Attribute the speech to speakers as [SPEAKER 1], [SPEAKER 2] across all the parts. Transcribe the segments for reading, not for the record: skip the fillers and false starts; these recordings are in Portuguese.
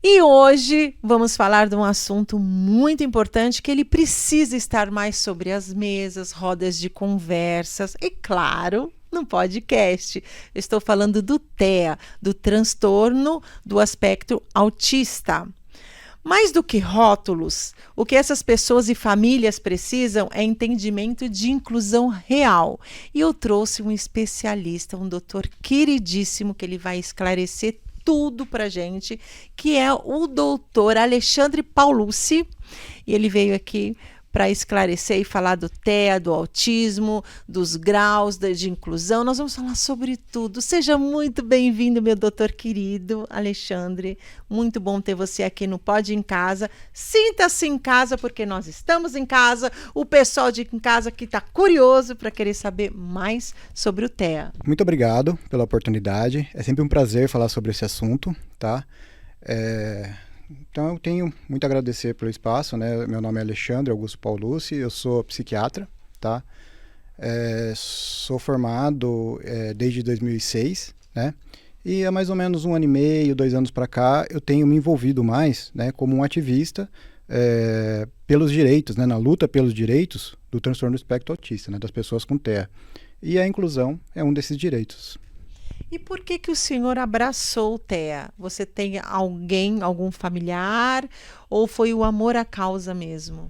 [SPEAKER 1] E hoje vamos falar de um assunto muito importante que ele precisa estar mais sobre as mesas, rodas de conversas e, claro, no podcast. Eu estou falando do TEA, do transtorno do aspecto autista. Mais do que rótulos, o que essas pessoas e famílias precisam é entendimento de inclusão real. E eu trouxe um especialista, um doutor queridíssimo, que ele vai esclarecer tudo pra gente, que é o doutor Alexandre Paulucci. E ele veio aqui para esclarecer e falar do TEA, do autismo, dos graus de inclusão. Nós vamos falar sobre tudo. Seja muito bem-vindo, meu doutor querido Alexandre. Muito bom ter você aqui no Pode em Casa. Sinta-se em casa, porque nós estamos em casa. O pessoal de em casa que está curioso para querer saber mais sobre o TEA.
[SPEAKER 2] Muito obrigado pela oportunidade. É sempre um prazer falar sobre esse assunto, tá? Então eu tenho muito a agradecer pelo espaço, né? Meu nome é Alexandre Augusto Paulucci, eu sou psiquiatra, tá? Sou formado desde 2006, né? E há mais ou menos 1 ano e meio, 2 anos para cá, eu tenho me envolvido mais, né, como um ativista pelos direitos, né, na luta pelos direitos do transtorno do espectro autista, né, das pessoas com TEA. E a inclusão é um desses direitos.
[SPEAKER 1] E por que o senhor abraçou o TEA? Você tem algum familiar, ou foi o amor à causa mesmo?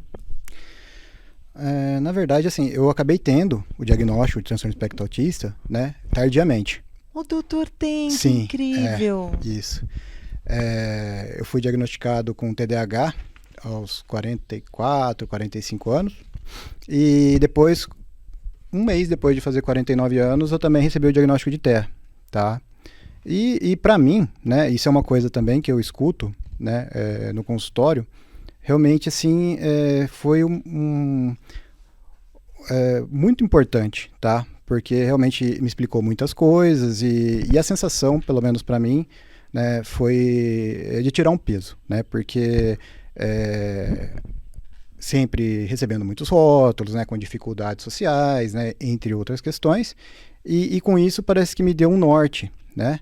[SPEAKER 2] Na verdade, assim, eu acabei tendo o diagnóstico de transtorno do espectro autista, né, tardiamente.
[SPEAKER 1] O doutor tem,
[SPEAKER 2] Sim,
[SPEAKER 1] que incrível!
[SPEAKER 2] Isso. Eu fui diagnosticado com TDAH aos 44, 45 anos. E depois, um mês depois de fazer 49 anos, eu também recebi o diagnóstico de TEA. Tá? E para mim, né, isso é uma coisa também que eu escuto, né, no consultório, realmente assim, foi muito importante, tá? Porque realmente me explicou muitas coisas e a sensação, pelo menos para mim, né, foi de tirar um peso, né? Porque sempre recebendo muitos rótulos, né, com dificuldades sociais, né, entre outras questões. E com isso parece que me deu um norte, né?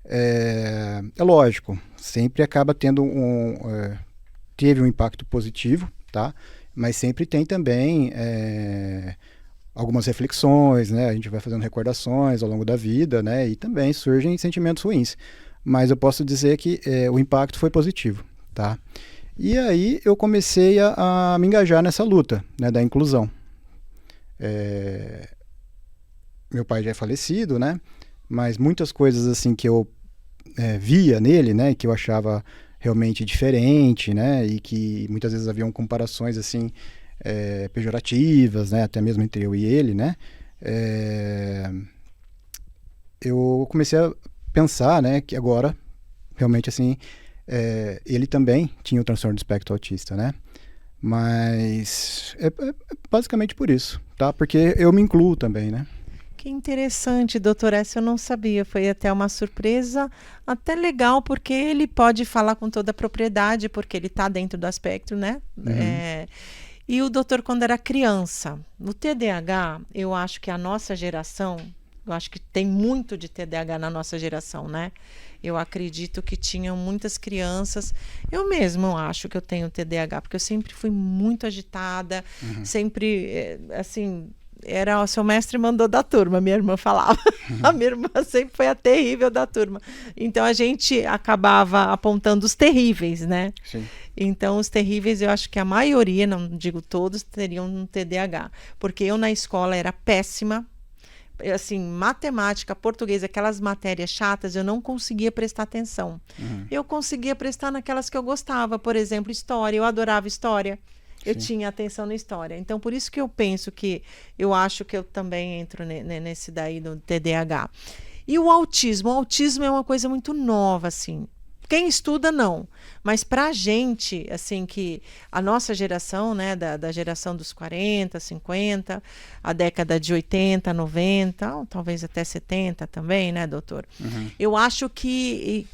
[SPEAKER 2] É lógico, sempre acaba tendo teve um impacto positivo, tá? Mas sempre tem também algumas reflexões, né? A gente vai fazendo recordações ao longo da vida, né? E também surgem sentimentos ruins. Mas eu posso dizer que o impacto foi positivo, tá? E aí eu comecei a me engajar nessa luta, né, da inclusão. Meu pai já é falecido, né? Mas muitas coisas assim que eu via nele, né? Que eu achava realmente diferente, né? E que muitas vezes haviam comparações assim pejorativas, né? Até mesmo entre eu e ele, né? Eu comecei a pensar, né? Que agora realmente assim ele também tinha o transtorno do espectro autista, né? Mas é basicamente por isso, tá? Porque eu me incluo também, né?
[SPEAKER 1] Que interessante, doutor. Essa eu não sabia. Foi até uma surpresa, até legal, porque ele pode falar com toda a propriedade, porque ele está dentro do aspecto, né?
[SPEAKER 2] Uhum.
[SPEAKER 1] E o doutor, quando era criança, no TDAH, eu acho que a nossa geração, eu acho que tem muito de TDAH na nossa geração, né? Eu acredito que tinham muitas crianças. Eu mesma acho que eu tenho TDAH, porque eu sempre fui muito agitada, sempre, assim, era o seu mestre mandou da turma, minha irmã falava. A minha irmã sempre foi a terrível da turma. Então a gente acabava apontando os terríveis, né?
[SPEAKER 2] Sim.
[SPEAKER 1] Então os terríveis, eu acho que a maioria, não digo todos, teriam um TDAH. Porque eu na escola era péssima. Assim, matemática, português, aquelas matérias chatas, eu não conseguia prestar atenção. Eu conseguia prestar naquelas que eu gostava. Por exemplo, história. Eu adorava história. Eu tinha atenção na história. Então, por isso que eu penso que eu acho que eu também entro nesse daí do TDAH. E o autismo? O autismo é uma coisa muito nova, assim. Quem estuda, não. Mas pra gente, assim, que a nossa geração, né, da geração dos 40, 50, a década de 80, 90, ou talvez até 70 também, né, doutor? Eu acho que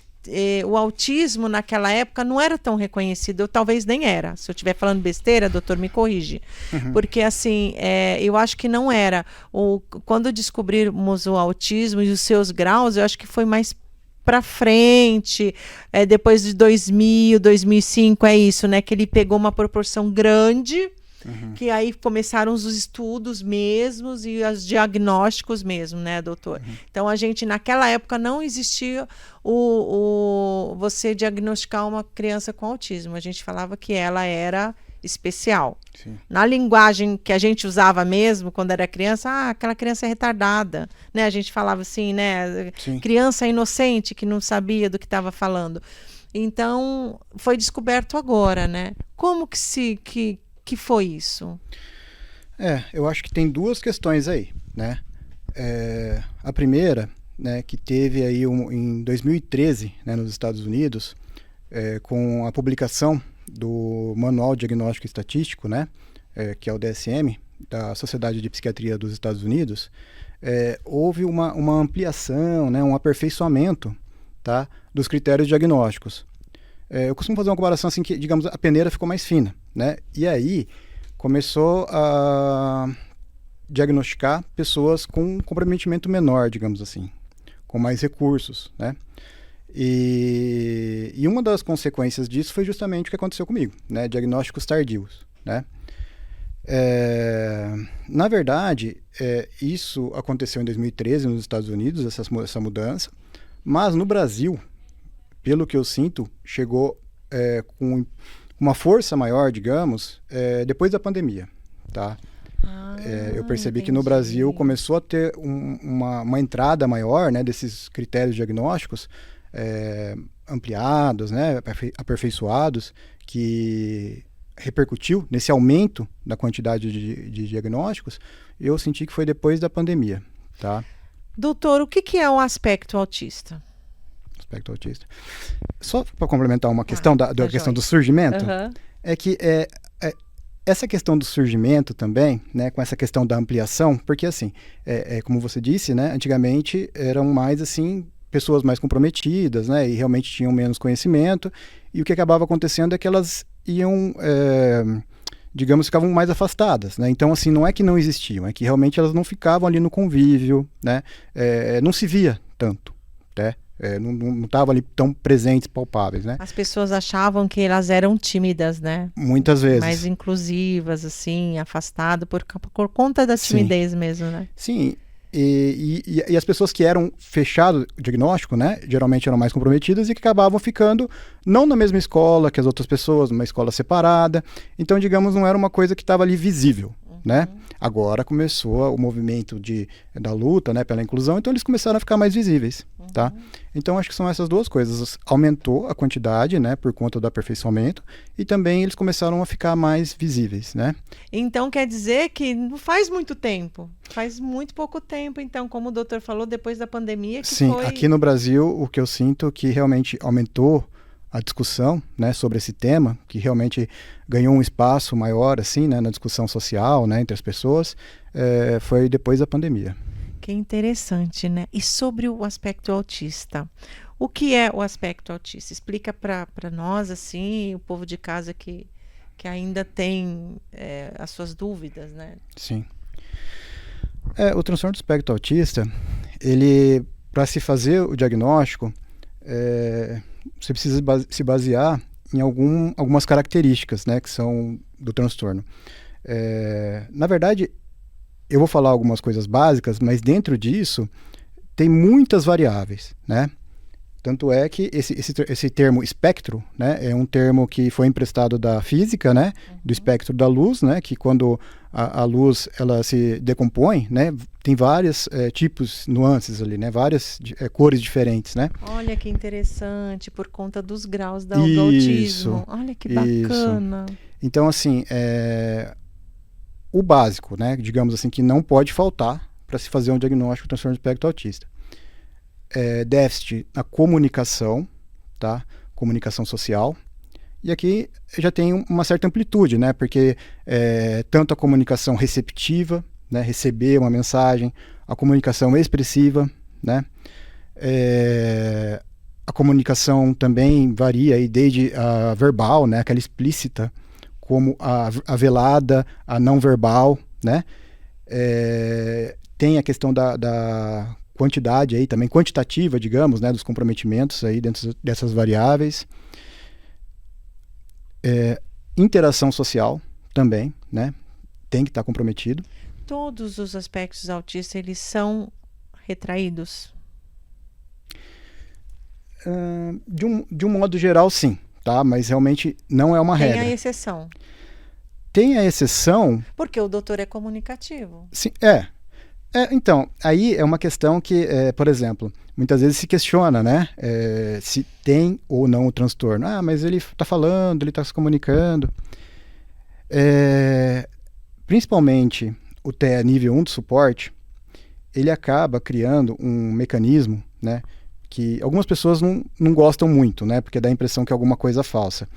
[SPEAKER 1] o autismo naquela época não era tão reconhecido, ou talvez nem era. Se eu estiver falando besteira, doutor, me corrige. Porque, assim, eu acho que não era. Quando descobrimos o autismo e os seus graus, eu acho que foi mais para frente, depois de 2000, 2005, é isso, né? Que ele pegou uma proporção grande, que aí começaram os estudos mesmos e os diagnósticos mesmo, né, doutor? Então, a gente, naquela época, não existia você diagnosticar uma criança com autismo. A gente falava que ela era especial.
[SPEAKER 2] Sim.
[SPEAKER 1] Na linguagem que a gente usava mesmo quando era criança, aquela criança é retardada, né? A gente falava assim, né?
[SPEAKER 2] Sim.
[SPEAKER 1] Criança inocente que não sabia do que estava falando. Então, foi descoberto agora, né? Como que foi isso?
[SPEAKER 2] Eu acho que tem duas questões aí, né? A primeira, né, que teve aí em 2013, né, nos Estados Unidos, com a publicação do Manual Diagnóstico e Estatístico, né, que é o DSM, da Sociedade de Psiquiatria dos Estados Unidos, houve uma ampliação, né, um aperfeiçoamento, tá, dos critérios diagnósticos. Eu costumo fazer uma comparação assim que, digamos, a peneira ficou mais fina, né, e aí começou a diagnosticar pessoas com comprometimento menor, digamos assim, com mais recursos, né. E uma das consequências disso foi justamente o que aconteceu comigo, né? Diagnósticos tardios, né? Na verdade, isso aconteceu em 2013 nos Estados Unidos, essa mudança, mas no Brasil, pelo que eu sinto, chegou com uma força maior, digamos, depois da pandemia, tá? Eu percebi que no Brasil começou a ter uma entrada maior, né, desses critérios diagnósticos, ampliados, né, aperfeiçoados, que repercutiu nesse aumento da quantidade de diagnósticos. Eu senti que foi depois da pandemia, tá?
[SPEAKER 1] Doutor, o que é um aspecto autista?
[SPEAKER 2] Aspecto autista. Só para complementar uma questão da questão do surgimento, é que essa questão do surgimento também, né, com essa questão da ampliação, porque assim, como você disse, né, antigamente eram mais assim pessoas mais comprometidas, né, e realmente tinham menos conhecimento, e o que acabava acontecendo é que elas iam, digamos, ficavam mais afastadas, né, então assim, não é que não existiam, é que realmente elas não ficavam ali no convívio, né, não se via tanto, né, não estavam ali tão presentes, palpáveis, né.
[SPEAKER 1] As pessoas achavam que elas eram tímidas, né?
[SPEAKER 2] Muitas vezes.
[SPEAKER 1] Mais inclusivas, assim, afastadas por conta da timidez mesmo, né?
[SPEAKER 2] Sim. E as pessoas que eram fechado o diagnóstico, né, geralmente eram mais comprometidas e que acabavam ficando não na mesma escola que as outras pessoas, numa escola separada. Então, digamos, não era uma coisa que estava ali visível, né? Agora começou o movimento da luta, né, pela inclusão, então eles começaram a ficar mais visíveis, tá? Então, acho que são essas duas coisas. Aumentou a quantidade, né, por conta do aperfeiçoamento, e também eles começaram a ficar mais visíveis, né?
[SPEAKER 1] Então, quer dizer que não faz muito tempo, faz muito pouco tempo, então, como o doutor falou, depois da pandemia que
[SPEAKER 2] Sim,
[SPEAKER 1] foi...
[SPEAKER 2] aqui no Brasil, o que eu sinto que realmente aumentou a discussão, né, sobre esse tema, que realmente ganhou um espaço maior, assim, né, na discussão social, né, entre as pessoas, foi depois da pandemia.
[SPEAKER 1] Que interessante, né? E sobre o aspecto autista, o que é o aspecto autista? Explica para nós, assim, o povo de casa que ainda tem as suas dúvidas, né?
[SPEAKER 2] Sim. O transtorno do espectro autista, ele, para se fazer o diagnóstico, você precisa se basear em algumas características, né, que são do transtorno. Na verdade, eu vou falar algumas coisas básicas, mas dentro disso tem muitas variáveis, né? Tanto é que esse termo espectro, né, é um termo que foi emprestado da física, né, do espectro da luz, né, que quando a luz ela se decompõe, né, tem vários tipos, nuances ali, né, várias cores diferentes, né.
[SPEAKER 1] Olha que interessante, por conta dos graus do autismo. Olha que bacana.
[SPEAKER 2] Isso. Então, assim, o básico, né, digamos assim, que não pode faltar para se fazer um diagnóstico de transtorno do espectro autista. Déficit na comunicação, tá? Comunicação social. E aqui já tem uma certa amplitude, né? Porque tanto a comunicação receptiva, né? Receber uma mensagem, a comunicação expressiva, né? A comunicação também varia aí desde a verbal, né? Aquela explícita, como a velada, a não verbal, né? Tem a questão quantidade aí também, quantitativa, digamos, né, dos comprometimentos aí dentro dessas variáveis. Interação social também, né, tem que estar comprometido.
[SPEAKER 1] Todos os aspectos autistas, eles são retraídos?
[SPEAKER 2] De um modo geral, sim, tá? Mas realmente não é uma regra.
[SPEAKER 1] Tem a exceção.
[SPEAKER 2] Tem a exceção...
[SPEAKER 1] Porque o doutor é comunicativo.
[SPEAKER 2] Sim, então, aí é uma questão que, por exemplo, muitas vezes se questiona, né? Se tem ou não o transtorno. Ah, mas ele está falando, ele está se comunicando. Principalmente o TEA nível 1 de suporte, ele acaba criando um mecanismo, né? Que algumas pessoas não gostam muito, né? Porque dá a impressão que é alguma coisa falsa.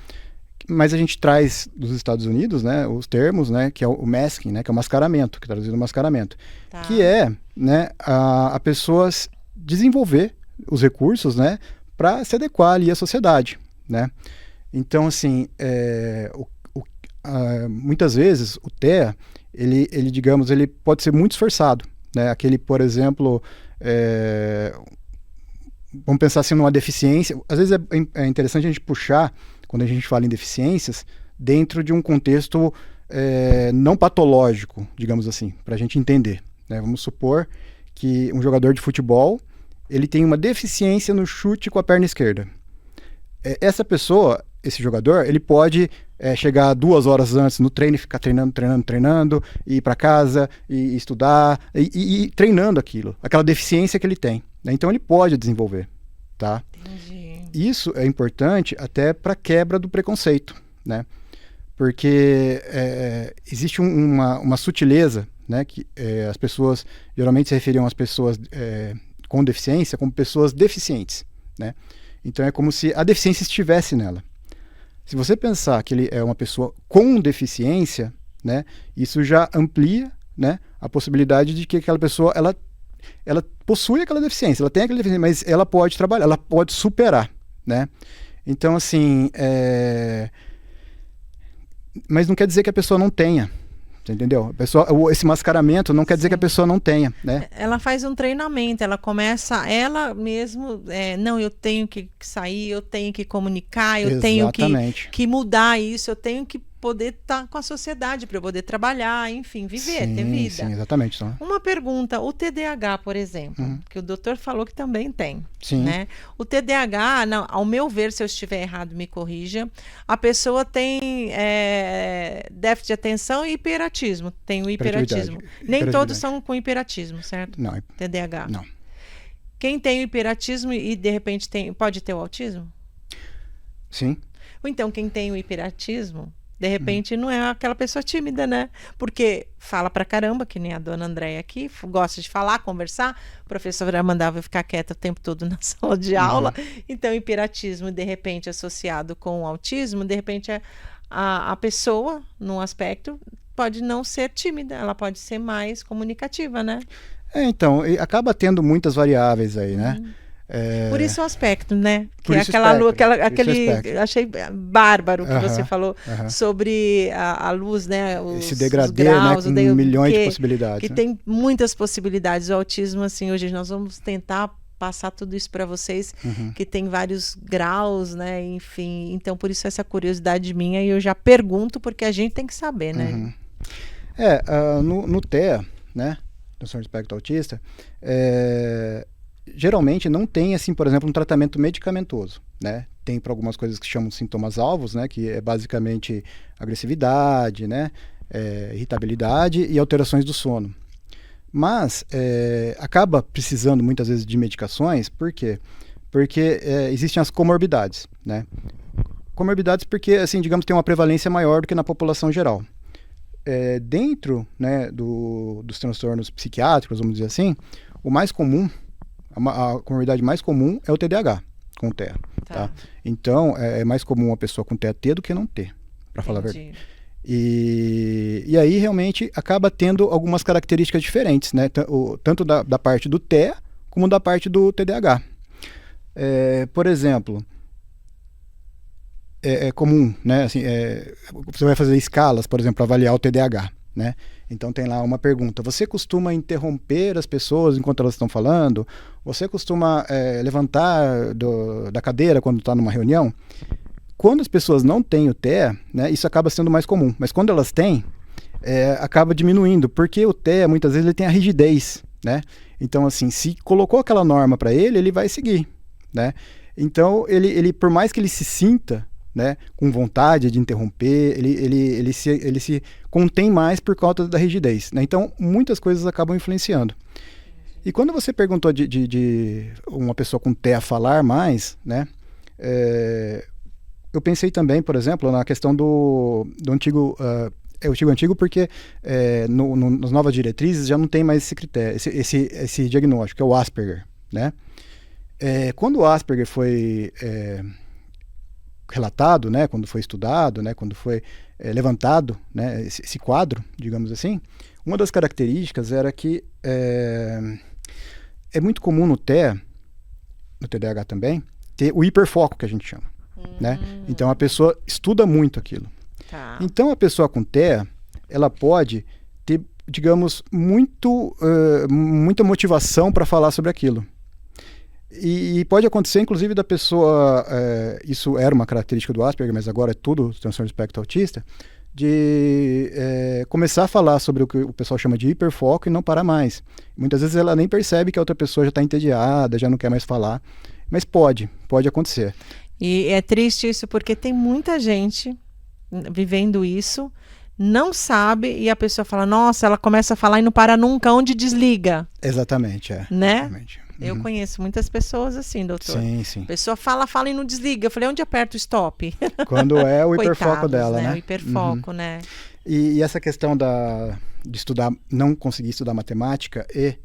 [SPEAKER 2] Mas a gente traz dos Estados Unidos, né, os termos, né, que é o masking, né, que é o mascaramento, que é traduzido mascaramento,
[SPEAKER 1] Tá.
[SPEAKER 2] que é, né, a pessoa desenvolver os recursos, né, para se adequar ali à sociedade, né. Então, assim, muitas vezes o TEA, ele, digamos, ele pode ser muito esforçado, né, aquele, por exemplo, vamos pensar assim numa deficiência, às vezes é interessante a gente puxar, quando a gente fala em deficiências, dentro de um contexto não patológico, digamos assim, para a gente entender, né? Vamos supor que um jogador de futebol, ele tem uma deficiência no chute com a perna esquerda. Essa pessoa, esse jogador, ele pode chegar 2 horas antes no treino e ficar treinando, e ir para casa, e estudar, e treinando aquilo, aquela deficiência que ele tem, né? Então ele pode desenvolver, tá?
[SPEAKER 1] Entendi.
[SPEAKER 2] Isso é importante até para a quebra do preconceito, né? Porque existe uma sutileza, né? Que as pessoas geralmente se referiam às pessoas com deficiência como pessoas deficientes, né? Então é como se a deficiência estivesse nela. Se você pensar que ele é uma pessoa com deficiência, né? Isso já amplia, né, a possibilidade de que aquela pessoa ela possui aquela deficiência, ela tem aquela deficiência, mas ela pode trabalhar, ela pode superar, né? Então, assim, mas não quer dizer que a pessoa não tenha, você entendeu? Esse mascaramento não quer dizer que a pessoa não tenha, né?
[SPEAKER 1] Ela faz um treinamento, ela começa, ela mesmo, não, eu tenho que sair, eu tenho que comunicar, eu
[SPEAKER 2] Exatamente.
[SPEAKER 1] tenho que mudar isso, eu tenho que poder estar com a sociedade, para eu poder trabalhar, enfim, viver, ter vida.
[SPEAKER 2] Sim, exatamente. Então.
[SPEAKER 1] Uma pergunta, o TDAH, por exemplo, que o doutor falou que também tem,
[SPEAKER 2] sim.
[SPEAKER 1] né? O TDAH, não, ao meu ver, se eu estiver errado, me corrija, a pessoa tem déficit de atenção e hiperatismo, tem o hiperatismo. Nem todos são com hiperatismo, certo?
[SPEAKER 2] Não.
[SPEAKER 1] TDAH.
[SPEAKER 2] Não.
[SPEAKER 1] Quem tem o hiperatismo e de repente pode ter o autismo?
[SPEAKER 2] Sim.
[SPEAKER 1] Ou então quem tem o hiperatismo, de repente não é aquela pessoa tímida, né? Porque fala pra caramba, que nem a dona Andréia aqui, gosta de falar, conversar, a professora mandava eu ficar quieta o tempo todo na sala de aula. Então, hiperatismo, de repente, associado com o autismo, de repente a pessoa, num aspecto, pode não ser tímida, ela pode ser mais comunicativa, né?
[SPEAKER 2] Então, acaba tendo muitas variáveis aí, né?
[SPEAKER 1] Por isso o aspecto, né?
[SPEAKER 2] Por
[SPEAKER 1] Que é
[SPEAKER 2] isso
[SPEAKER 1] aquele achei bárbaro que você falou sobre a luz, né?
[SPEAKER 2] Esse degradê, né? Com milhões de possibilidades.
[SPEAKER 1] Que tem muitas possibilidades. O autismo, assim, hoje nós vamos tentar passar tudo isso para vocês, que tem vários graus, né? Enfim, então por isso essa curiosidade minha, e eu já pergunto porque a gente tem que saber, né?
[SPEAKER 2] No TEA, né? Transtorno do espectro autista, geralmente não tem, assim, por exemplo, um tratamento medicamentoso, né? Tem para algumas coisas que chamam de sintomas alvos, né? Que é basicamente agressividade, né? Irritabilidade e alterações do sono. Mas acaba precisando muitas vezes de medicações, por quê? Porque existem as comorbidades, né? Comorbidades porque, assim, digamos, tem uma prevalência maior do que na população geral. Dentro, né, dos transtornos psiquiátricos, vamos dizer assim, o mais comum, a comorbidade mais comum é o TDAH, com o TEA. Tá? Então, é mais comum uma pessoa com TEA ter do que não ter, para falar a verdade. E aí, realmente, acaba tendo algumas características diferentes, né? Tanto da parte do TEA, como da parte do TDAH. Por exemplo, é comum, né? Assim, você vai fazer escalas, por exemplo, para avaliar o TDAH. né? Então tem lá uma pergunta: você costuma interromper as pessoas enquanto elas estão falando? Você costuma levantar da cadeira quando está numa reunião? Quando as pessoas não têm o TEA, né, isso acaba sendo mais comum, mas quando elas têm, acaba diminuindo, porque o TEA muitas vezes ele tem a rigidez, né? Então assim, se colocou aquela norma para ele, ele vai seguir, né? Então ele por mais que ele se sinta, né, com vontade de interromper, ele se contém mais por causa da rigidez, né? Então muitas coisas acabam influenciando. E quando você perguntou de uma pessoa com TEA falar mais, né, eu pensei também, por exemplo, na questão do antigo, eu digo antigo porque nas novas diretrizes já não tem mais esse critério, esse diagnóstico, que é o Asperger, né? Quando o Asperger foi relatado, né, quando foi estudado, né, quando foi levantado, né, esse quadro, digamos assim, uma das características era que é muito comum no TEA, no TDAH também, ter o hiperfoco, que a gente chama, né? Então a pessoa estuda muito aquilo.
[SPEAKER 1] Tá.
[SPEAKER 2] Então a pessoa com TEA, ela pode ter, digamos, muita motivação para falar sobre aquilo. E pode acontecer, inclusive, da pessoa, isso era uma característica do Asperger, mas agora é tudo transtorno do espectro autista, de começar a falar sobre o que o pessoal chama de hiperfoco e não parar mais. Muitas vezes ela nem percebe que a outra pessoa já está entediada, já não quer mais falar, mas pode acontecer.
[SPEAKER 1] E é triste isso porque tem muita gente vivendo isso, não sabe, e a pessoa fala, nossa, ela começa a falar e não para nunca, onde desliga?
[SPEAKER 2] Exatamente,
[SPEAKER 1] né?
[SPEAKER 2] Exatamente.
[SPEAKER 1] Eu conheço muitas pessoas assim, doutor.
[SPEAKER 2] Sim, sim.
[SPEAKER 1] A pessoa fala e não desliga. Eu falei, onde aperta o stop?
[SPEAKER 2] Quando é o hiperfoco
[SPEAKER 1] Coitados,
[SPEAKER 2] dela, né?
[SPEAKER 1] O hiperfoco, né?
[SPEAKER 2] E essa questão de estudar, não conseguir estudar matemática e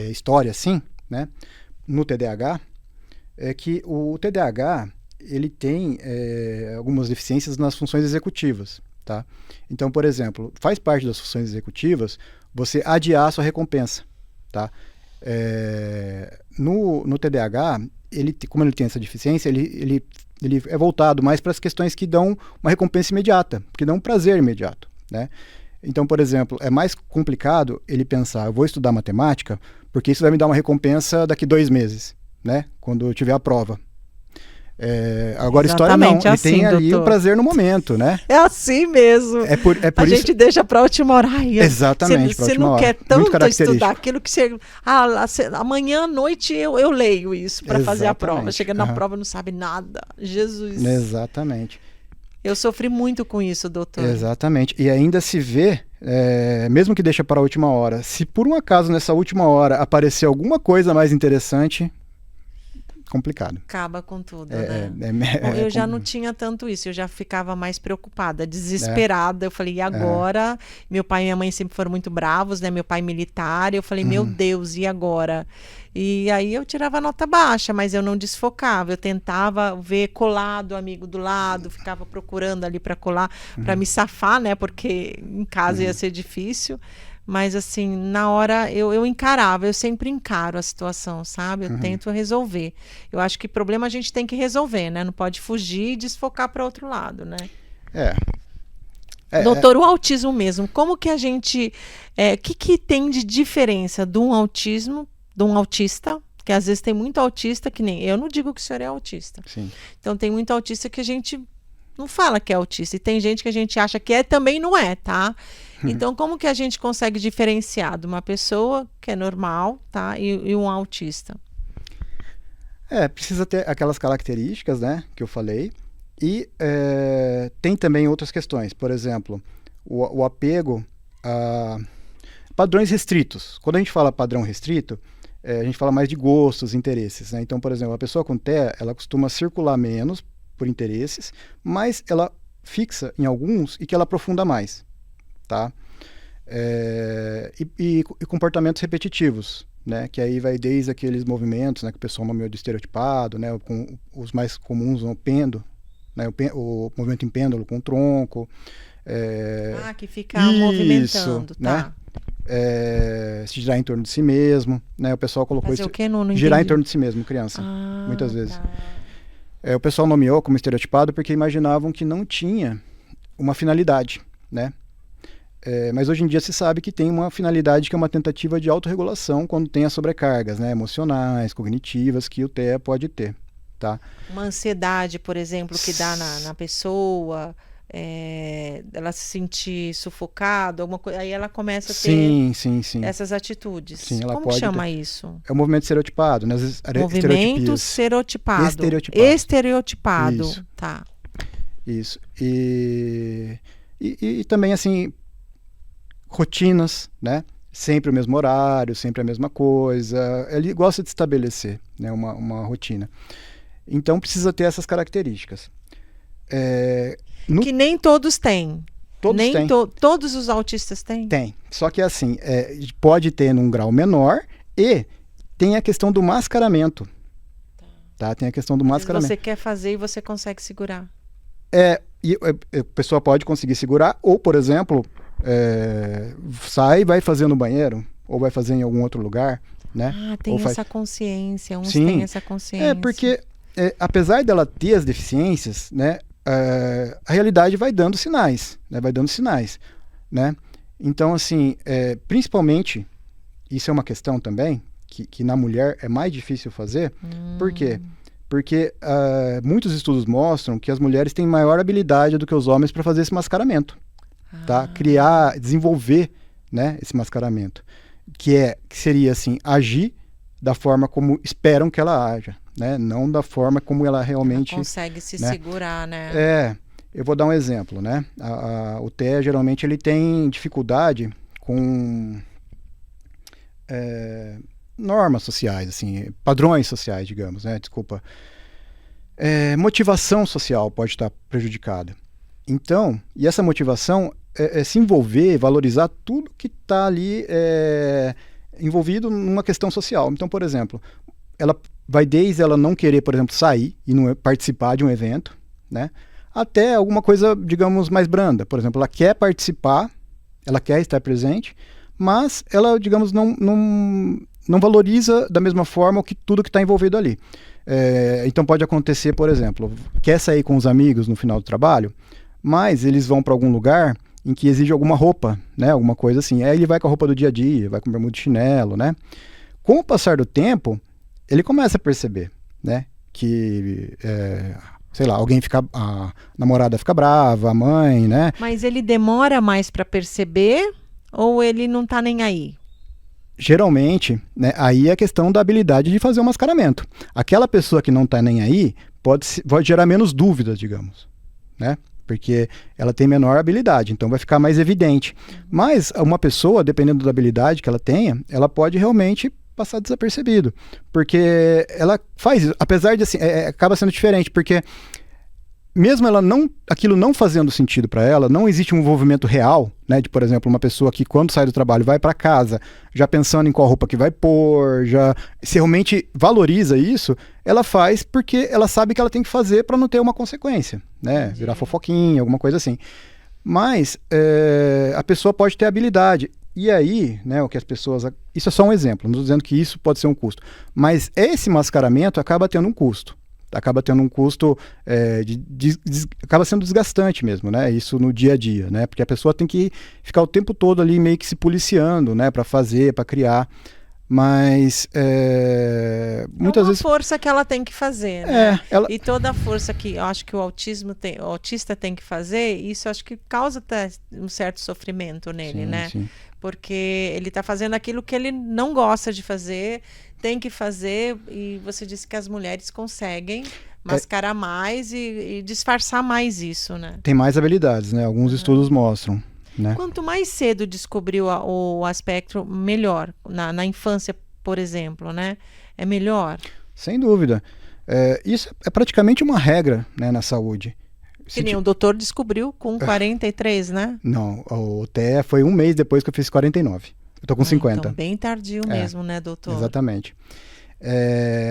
[SPEAKER 2] história, sim, né? No TDAH, é que o TDAH, ele tem algumas deficiências nas funções executivas, tá? Então, por exemplo, faz parte das funções executivas você adiar a sua recompensa, tá? No TDAH, como ele tem essa deficiência, ele é voltado mais para as questões que dão uma recompensa imediata, que dão um prazer imediato, né? Então, por exemplo, é mais complicado ele pensar, eu vou estudar matemática, porque isso vai me dar uma recompensa daqui 2 meses, né? Quando eu tiver a prova. Agora, história não, ele
[SPEAKER 1] assim,
[SPEAKER 2] tem ali
[SPEAKER 1] doutor.
[SPEAKER 2] o prazer no momento, né?
[SPEAKER 1] É assim mesmo.
[SPEAKER 2] É por
[SPEAKER 1] a
[SPEAKER 2] isso...
[SPEAKER 1] gente deixa para a última hora. Ai,
[SPEAKER 2] exatamente,
[SPEAKER 1] você não quer
[SPEAKER 2] muito
[SPEAKER 1] tanto estudar aquilo que você... amanhã à noite eu leio isso para fazer a prova. Chega na prova não sabe nada. Jesus.
[SPEAKER 2] Exatamente.
[SPEAKER 1] Eu sofri muito com isso, doutor.
[SPEAKER 2] Exatamente. E ainda se vê, mesmo que deixa para a última hora, se por um acaso nessa última hora aparecer alguma coisa mais interessante... complicado.
[SPEAKER 1] Acaba com tudo, né? Bom, eu já não tinha tanto isso, eu já ficava mais preocupada, desesperada. Eu falei, e agora? Meu pai e minha mãe sempre foram muito bravos, né? Meu pai militar, eu falei, meu Deus, e agora? E aí eu tirava nota baixa, mas eu não desfocava, eu tentava ver colado o amigo do lado, ficava procurando ali para colar, para me safar, né? Porque em casa ia ser difícil. Mas assim, na hora eu encarava, eu sempre encaro a situação, sabe? Eu tento resolver. Eu acho que problema a gente tem que resolver, né? Não pode fugir e desfocar para outro lado, né? Doutor, o autismo mesmo, como que a gente... que tem de diferença de um autismo, de um autista, que às vezes tem muito autista, que nem... Eu não digo que o senhor é autista.
[SPEAKER 2] Sim.
[SPEAKER 1] Então tem muito autista que a gente não fala que é autista. E tem gente que a gente acha que também não é, tá? Então, como que a gente consegue diferenciar de uma pessoa que é normal, tá? E um autista?
[SPEAKER 2] Precisa ter aquelas características, né, que eu falei. E tem também outras questões. Por exemplo, o apego a padrões restritos. Quando a gente fala padrão restrito, a gente fala mais de gostos, interesses, né? Então, por exemplo, a pessoa com TEA, ela costuma circular menos por interesses, mas ela fixa em alguns e que ela aprofunda mais. Tá? E comportamentos repetitivos, né? Que aí vai desde aqueles movimentos, né, que o pessoal nomeou de estereotipado, né? Com os mais comuns, o pêndulo, né? O movimento em pêndulo com o tronco.
[SPEAKER 1] Que fica movimentando, tá?
[SPEAKER 2] Né? Se girar em torno de si mesmo, né? O pessoal colocou
[SPEAKER 1] isso. Não
[SPEAKER 2] girar em torno de si mesmo, criança, muitas vezes. Tá. O pessoal nomeou como estereotipado porque imaginavam que não tinha uma finalidade, né? Mas hoje em dia se sabe que tem uma finalidade que é uma tentativa de autorregulação quando tem as sobrecargas, né, emocionais, cognitivas, que o TEA pode ter. Tá?
[SPEAKER 1] Uma ansiedade, por exemplo, que dá na pessoa, ela se sentir sufocada, alguma coisa, aí ela começa a ter
[SPEAKER 2] sim.
[SPEAKER 1] essas atitudes.
[SPEAKER 2] Sim, ela
[SPEAKER 1] Como
[SPEAKER 2] pode
[SPEAKER 1] chama isso?
[SPEAKER 2] É o movimento estereotipado, né?
[SPEAKER 1] Movimento estereotipado. Estereotipado.
[SPEAKER 2] Isso.
[SPEAKER 1] Tá.
[SPEAKER 2] Isso. E também, assim, rotinas, né? Sempre o mesmo horário, sempre a mesma coisa. Ele gosta de estabelecer, né, uma rotina. Então precisa ter essas características.
[SPEAKER 1] Que nem todos têm.
[SPEAKER 2] Todos têm.
[SPEAKER 1] Todos os autistas têm?
[SPEAKER 2] Tem. Só que assim, pode ter num grau menor e tem a questão do mascaramento. Tá? Tem a questão do mascaramento.
[SPEAKER 1] Você quer fazer e você consegue segurar.
[SPEAKER 2] E a pessoa pode conseguir segurar, ou, por exemplo, sai e vai fazer no banheiro, ou vai fazer em algum outro lugar, né?
[SPEAKER 1] Tem essa consciência, uns
[SPEAKER 2] Sim.
[SPEAKER 1] têm essa consciência.
[SPEAKER 2] Porque apesar dela ter as deficiências, né, a realidade vai dando sinais, né? Vai dando sinais, né? Então, assim, principalmente, isso é uma questão também, que na mulher é mais difícil fazer. Por quê? Porque muitos estudos mostram que as mulheres têm maior habilidade do que os homens para fazer esse mascaramento, tá? Desenvolver, né, esse mascaramento, que seria assim, agir da forma como esperam que ela haja, né? Não da forma como ela realmente...
[SPEAKER 1] Ela consegue se segurar, né?
[SPEAKER 2] Eu vou dar um exemplo, né? O TEA, geralmente, ele tem dificuldade com normas sociais, assim, padrões sociais, digamos, né? Desculpa. Motivação social pode estar prejudicada. Então, e essa motivação é se envolver, valorizar tudo que está ali envolvido numa questão social. Então, por exemplo, ela vai desde ela não querer, por exemplo, sair e não participar de um evento, né? Até alguma coisa, digamos, mais branda. Por exemplo, ela quer participar, ela quer estar presente, mas ela, digamos, não valoriza da mesma forma tudo que está envolvido ali. Então pode acontecer, por exemplo, quer sair com os amigos no final do trabalho, mas eles vão para algum lugar em que exige alguma roupa, né? Alguma coisa assim. Aí ele vai com a roupa do dia a dia, vai com bermuda de chinelo, né? Com o passar do tempo, ele começa a perceber, né? Que, sei lá, a namorada fica brava, a mãe, né?
[SPEAKER 1] Mas ele demora mais para perceber ou ele não tá nem aí?
[SPEAKER 2] Geralmente, né, aí é a questão da habilidade de fazer o mascaramento. Aquela pessoa que não tá nem aí pode gerar menos dúvidas, digamos, né? Porque ela tem menor habilidade, então vai ficar mais evidente. Mas uma pessoa, dependendo da habilidade que ela tenha, ela pode realmente passar desapercebido, porque ela faz isso, apesar de assim, acaba sendo diferente, porque mesmo aquilo não fazendo sentido para ela, não existe um envolvimento real, né, de, por exemplo, uma pessoa que quando sai do trabalho vai para casa, já pensando em qual roupa que vai pôr, se realmente valoriza isso, ela faz porque ela sabe que ela tem que fazer para não ter uma consequência, né, virar fofoquinha, alguma coisa assim. Mas a pessoa pode ter habilidade. E aí, né, o que as pessoas... Isso é só um exemplo, não estou dizendo que isso pode ser um custo. Mas esse mascaramento acaba tendo um custo. Acaba tendo um custo, acaba sendo desgastante mesmo, né? Isso no dia a dia, né? Porque a pessoa tem que ficar o tempo todo ali meio que se policiando, né? Para fazer, para criar. Mas muitas vezes...
[SPEAKER 1] É uma força que ela tem que fazer, né? E toda a força que eu acho que o autista tem que fazer, isso eu acho que causa até um certo sofrimento nele,
[SPEAKER 2] sim,
[SPEAKER 1] né?
[SPEAKER 2] Sim.
[SPEAKER 1] Porque ele está fazendo aquilo que ele não gosta de fazer, tem que fazer, e você disse que as mulheres conseguem mascarar mais e disfarçar mais isso, né?
[SPEAKER 2] Tem mais habilidades, né? Alguns estudos mostram. Né?
[SPEAKER 1] Quanto mais cedo descobriu o aspecto, melhor. Na infância, por exemplo, né? É melhor?
[SPEAKER 2] Sem dúvida. Isso é praticamente uma regra, né, na saúde.
[SPEAKER 1] Que nem o doutor descobriu com 43, né?
[SPEAKER 2] Não, o TEA foi um mês depois que eu fiz 49. Eu tô com 50.
[SPEAKER 1] Então bem tardio mesmo, né, doutor?
[SPEAKER 2] Exatamente.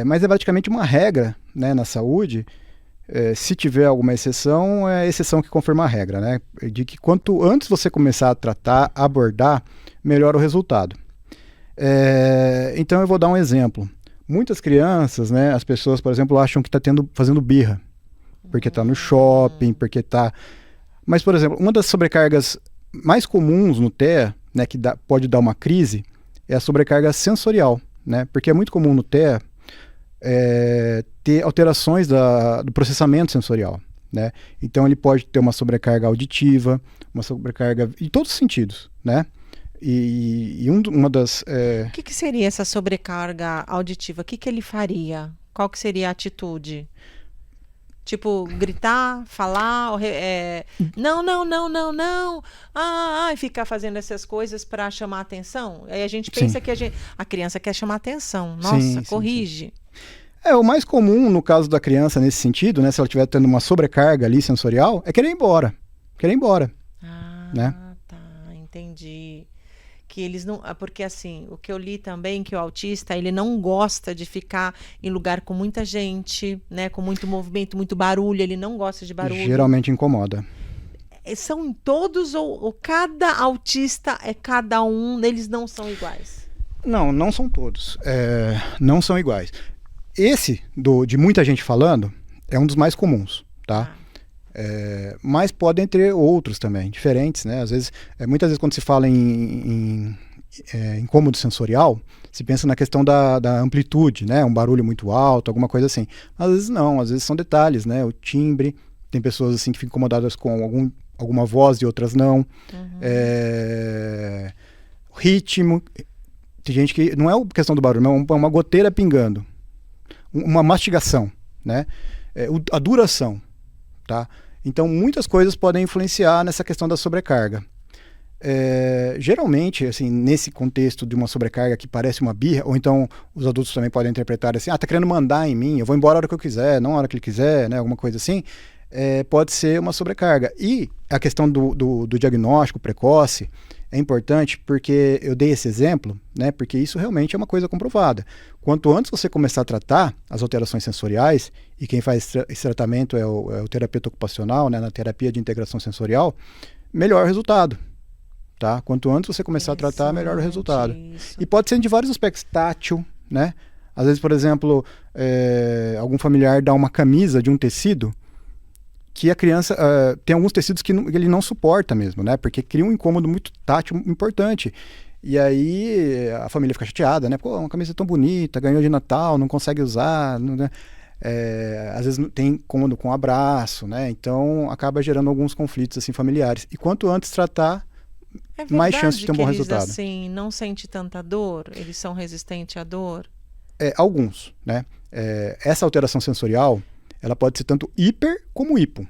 [SPEAKER 2] Mas é praticamente uma regra, né, na saúde. Se tiver alguma exceção, é a exceção que confirma a regra, né? De que quanto antes você começar a tratar, abordar, melhor o resultado. Então eu vou dar um exemplo. Muitas crianças, né, as pessoas, por exemplo, acham que está fazendo birra. Porque está no shopping, porque está... Mas, por exemplo, uma das sobrecargas mais comuns no TEA, né, que pode dar uma crise, é a sobrecarga sensorial, né? Porque é muito comum no TEA ter alterações do processamento sensorial, né? Então ele pode ter uma sobrecarga auditiva, uma sobrecarga em todos os sentidos, né? Uma das...
[SPEAKER 1] O que seria essa sobrecarga auditiva? O que ele faria? Qual que seria a atitude? Tipo, gritar, falar, não, e ficar fazendo essas coisas para chamar atenção? Aí a gente pensa que a criança quer chamar atenção. Nossa, corrige.
[SPEAKER 2] Sim. O mais comum no caso da criança nesse sentido, né, se ela estiver tendo uma sobrecarga ali sensorial, é querer ir embora. Né?
[SPEAKER 1] Tá, entendi. Que eles não, porque assim, o que eu li também, que o autista, ele não gosta de ficar em lugar com muita gente, né, com muito movimento, muito barulho, ele não gosta de barulho.
[SPEAKER 2] Geralmente incomoda.
[SPEAKER 1] São todos ou cada autista é cada um, eles não são iguais?
[SPEAKER 2] Não são todos, não são iguais. Esse, de muita gente falando, é um dos mais comuns, tá? Mas podem ter outros também, diferentes, né? Às vezes, muitas vezes quando se fala em incômodo sensorial, se pensa na questão da amplitude, né? Um barulho muito alto, alguma coisa assim. Às vezes não, às vezes são detalhes, né? O timbre, tem pessoas assim que ficam incomodadas com alguma voz e outras não. O ritmo, tem gente que não é questão do barulho, não, é uma goteira pingando, uma mastigação, né? A duração, tá? Então, muitas coisas podem influenciar nessa questão da sobrecarga. Geralmente, assim, nesse contexto de uma sobrecarga que parece uma birra, ou então os adultos também podem interpretar assim, tá querendo mandar em mim, eu vou embora a hora que eu quiser, não a hora que ele quiser, né, alguma coisa assim, pode ser uma sobrecarga. E a questão do diagnóstico precoce é importante porque eu dei esse exemplo, né, porque isso realmente é uma coisa comprovada. Quanto antes você começar a tratar as alterações sensoriais, e quem faz esse tratamento é o terapeuta ocupacional, né, na terapia de integração sensorial, melhor o resultado. Tá? Quanto antes você começar a tratar, melhor o resultado.
[SPEAKER 1] Isso.
[SPEAKER 2] E pode ser de vários aspectos, tátil, né? Às vezes, por exemplo, algum familiar dá uma camisa de um tecido que a criança tem alguns tecidos que ele não suporta mesmo, né? Porque cria um incômodo muito tátil importante. E aí a família fica chateada, né? Pô, uma camisa tão bonita, ganhou de Natal, não consegue usar, né? Às vezes tem incômodo com abraço, né? Então acaba gerando alguns conflitos assim, familiares. E quanto antes tratar, mais chance de ter um bom resultado.
[SPEAKER 1] Eles, assim, não sente tanta dor? Eles são resistentes à dor?
[SPEAKER 2] Alguns, né? Essa alteração sensorial, ela pode ser tanto hiper como hipo,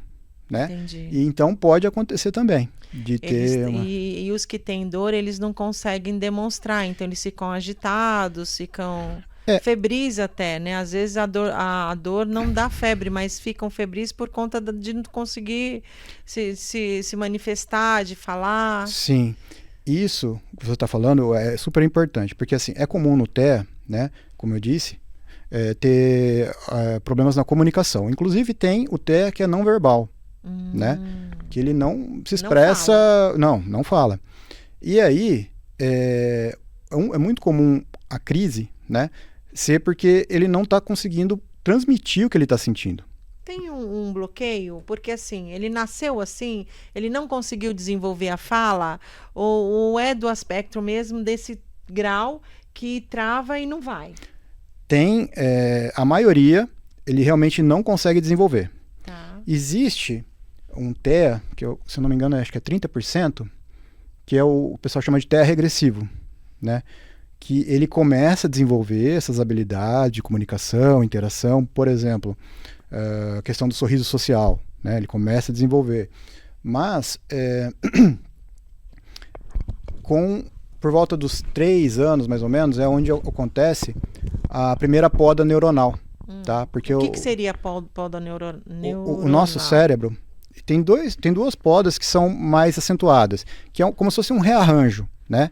[SPEAKER 2] né?
[SPEAKER 1] Entendi.
[SPEAKER 2] E então pode acontecer também de ter
[SPEAKER 1] e os que têm dor, eles não conseguem demonstrar, então eles ficam agitados, ficam febris até, né? Às vezes a dor não dá febre, mas ficam febris por conta de não conseguir se manifestar, de falar.
[SPEAKER 2] Sim, isso que você está falando é super importante, porque assim, é comum no TEA, né, como eu disse, ter problemas na comunicação. Inclusive tem o TEA que é não verbal, né, que ele não se expressa, não fala. E aí é muito comum a crise, né, ser porque ele não está conseguindo transmitir o que ele está sentindo.
[SPEAKER 1] Tem um bloqueio? Porque assim, ele nasceu assim, ele não conseguiu desenvolver a fala, ou é do aspecto mesmo desse grau que trava e não vai?
[SPEAKER 2] Tem, a maioria, ele realmente não consegue desenvolver.
[SPEAKER 1] Tá.
[SPEAKER 2] Existe um TEA, que se eu não me engano, acho que é 30%, que o pessoal chama de TEA regressivo, né? Que ele começa a desenvolver essas habilidades de comunicação, interação, por exemplo, a questão do sorriso social, né? Ele começa a desenvolver. Mas, por volta dos 3 anos, mais ou menos, é onde acontece a primeira poda neuronal. Tá? Porque
[SPEAKER 1] o que seria a poda neuronal?
[SPEAKER 2] O nosso cérebro tem duas podas que são mais acentuadas, que é como se fosse um rearranjo, né?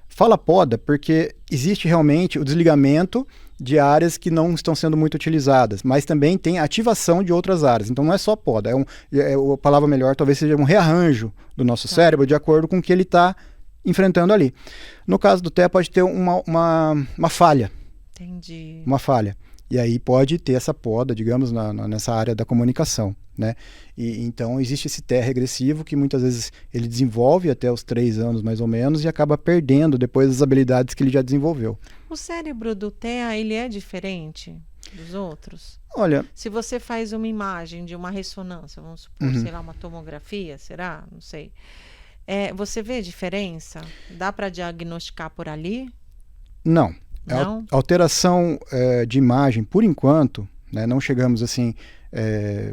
[SPEAKER 2] Fala poda porque existe realmente o desligamento de áreas que não estão sendo muito utilizadas, mas também tem ativação de outras áreas. Então não é só poda, a palavra melhor talvez seja um rearranjo do nosso cérebro de acordo com o que ele está enfrentando ali. No caso do TEA pode ter uma falha.
[SPEAKER 1] Entendi.
[SPEAKER 2] Uma falha. E aí pode ter essa poda, digamos, nessa área da comunicação, né? E então existe esse TEA regressivo que muitas vezes ele desenvolve até os 3 anos mais ou menos e acaba perdendo depois as habilidades que ele já desenvolveu.
[SPEAKER 1] O cérebro do TEA, ele é diferente dos outros?
[SPEAKER 2] Olha,
[SPEAKER 1] se você faz uma imagem de uma ressonância, vamos supor, sei lá, uma tomografia, será? Não sei. Você vê a diferença? Dá para diagnosticar por ali?
[SPEAKER 2] Não.
[SPEAKER 1] Não?
[SPEAKER 2] Alteração de imagem, por enquanto, né, não chegamos assim...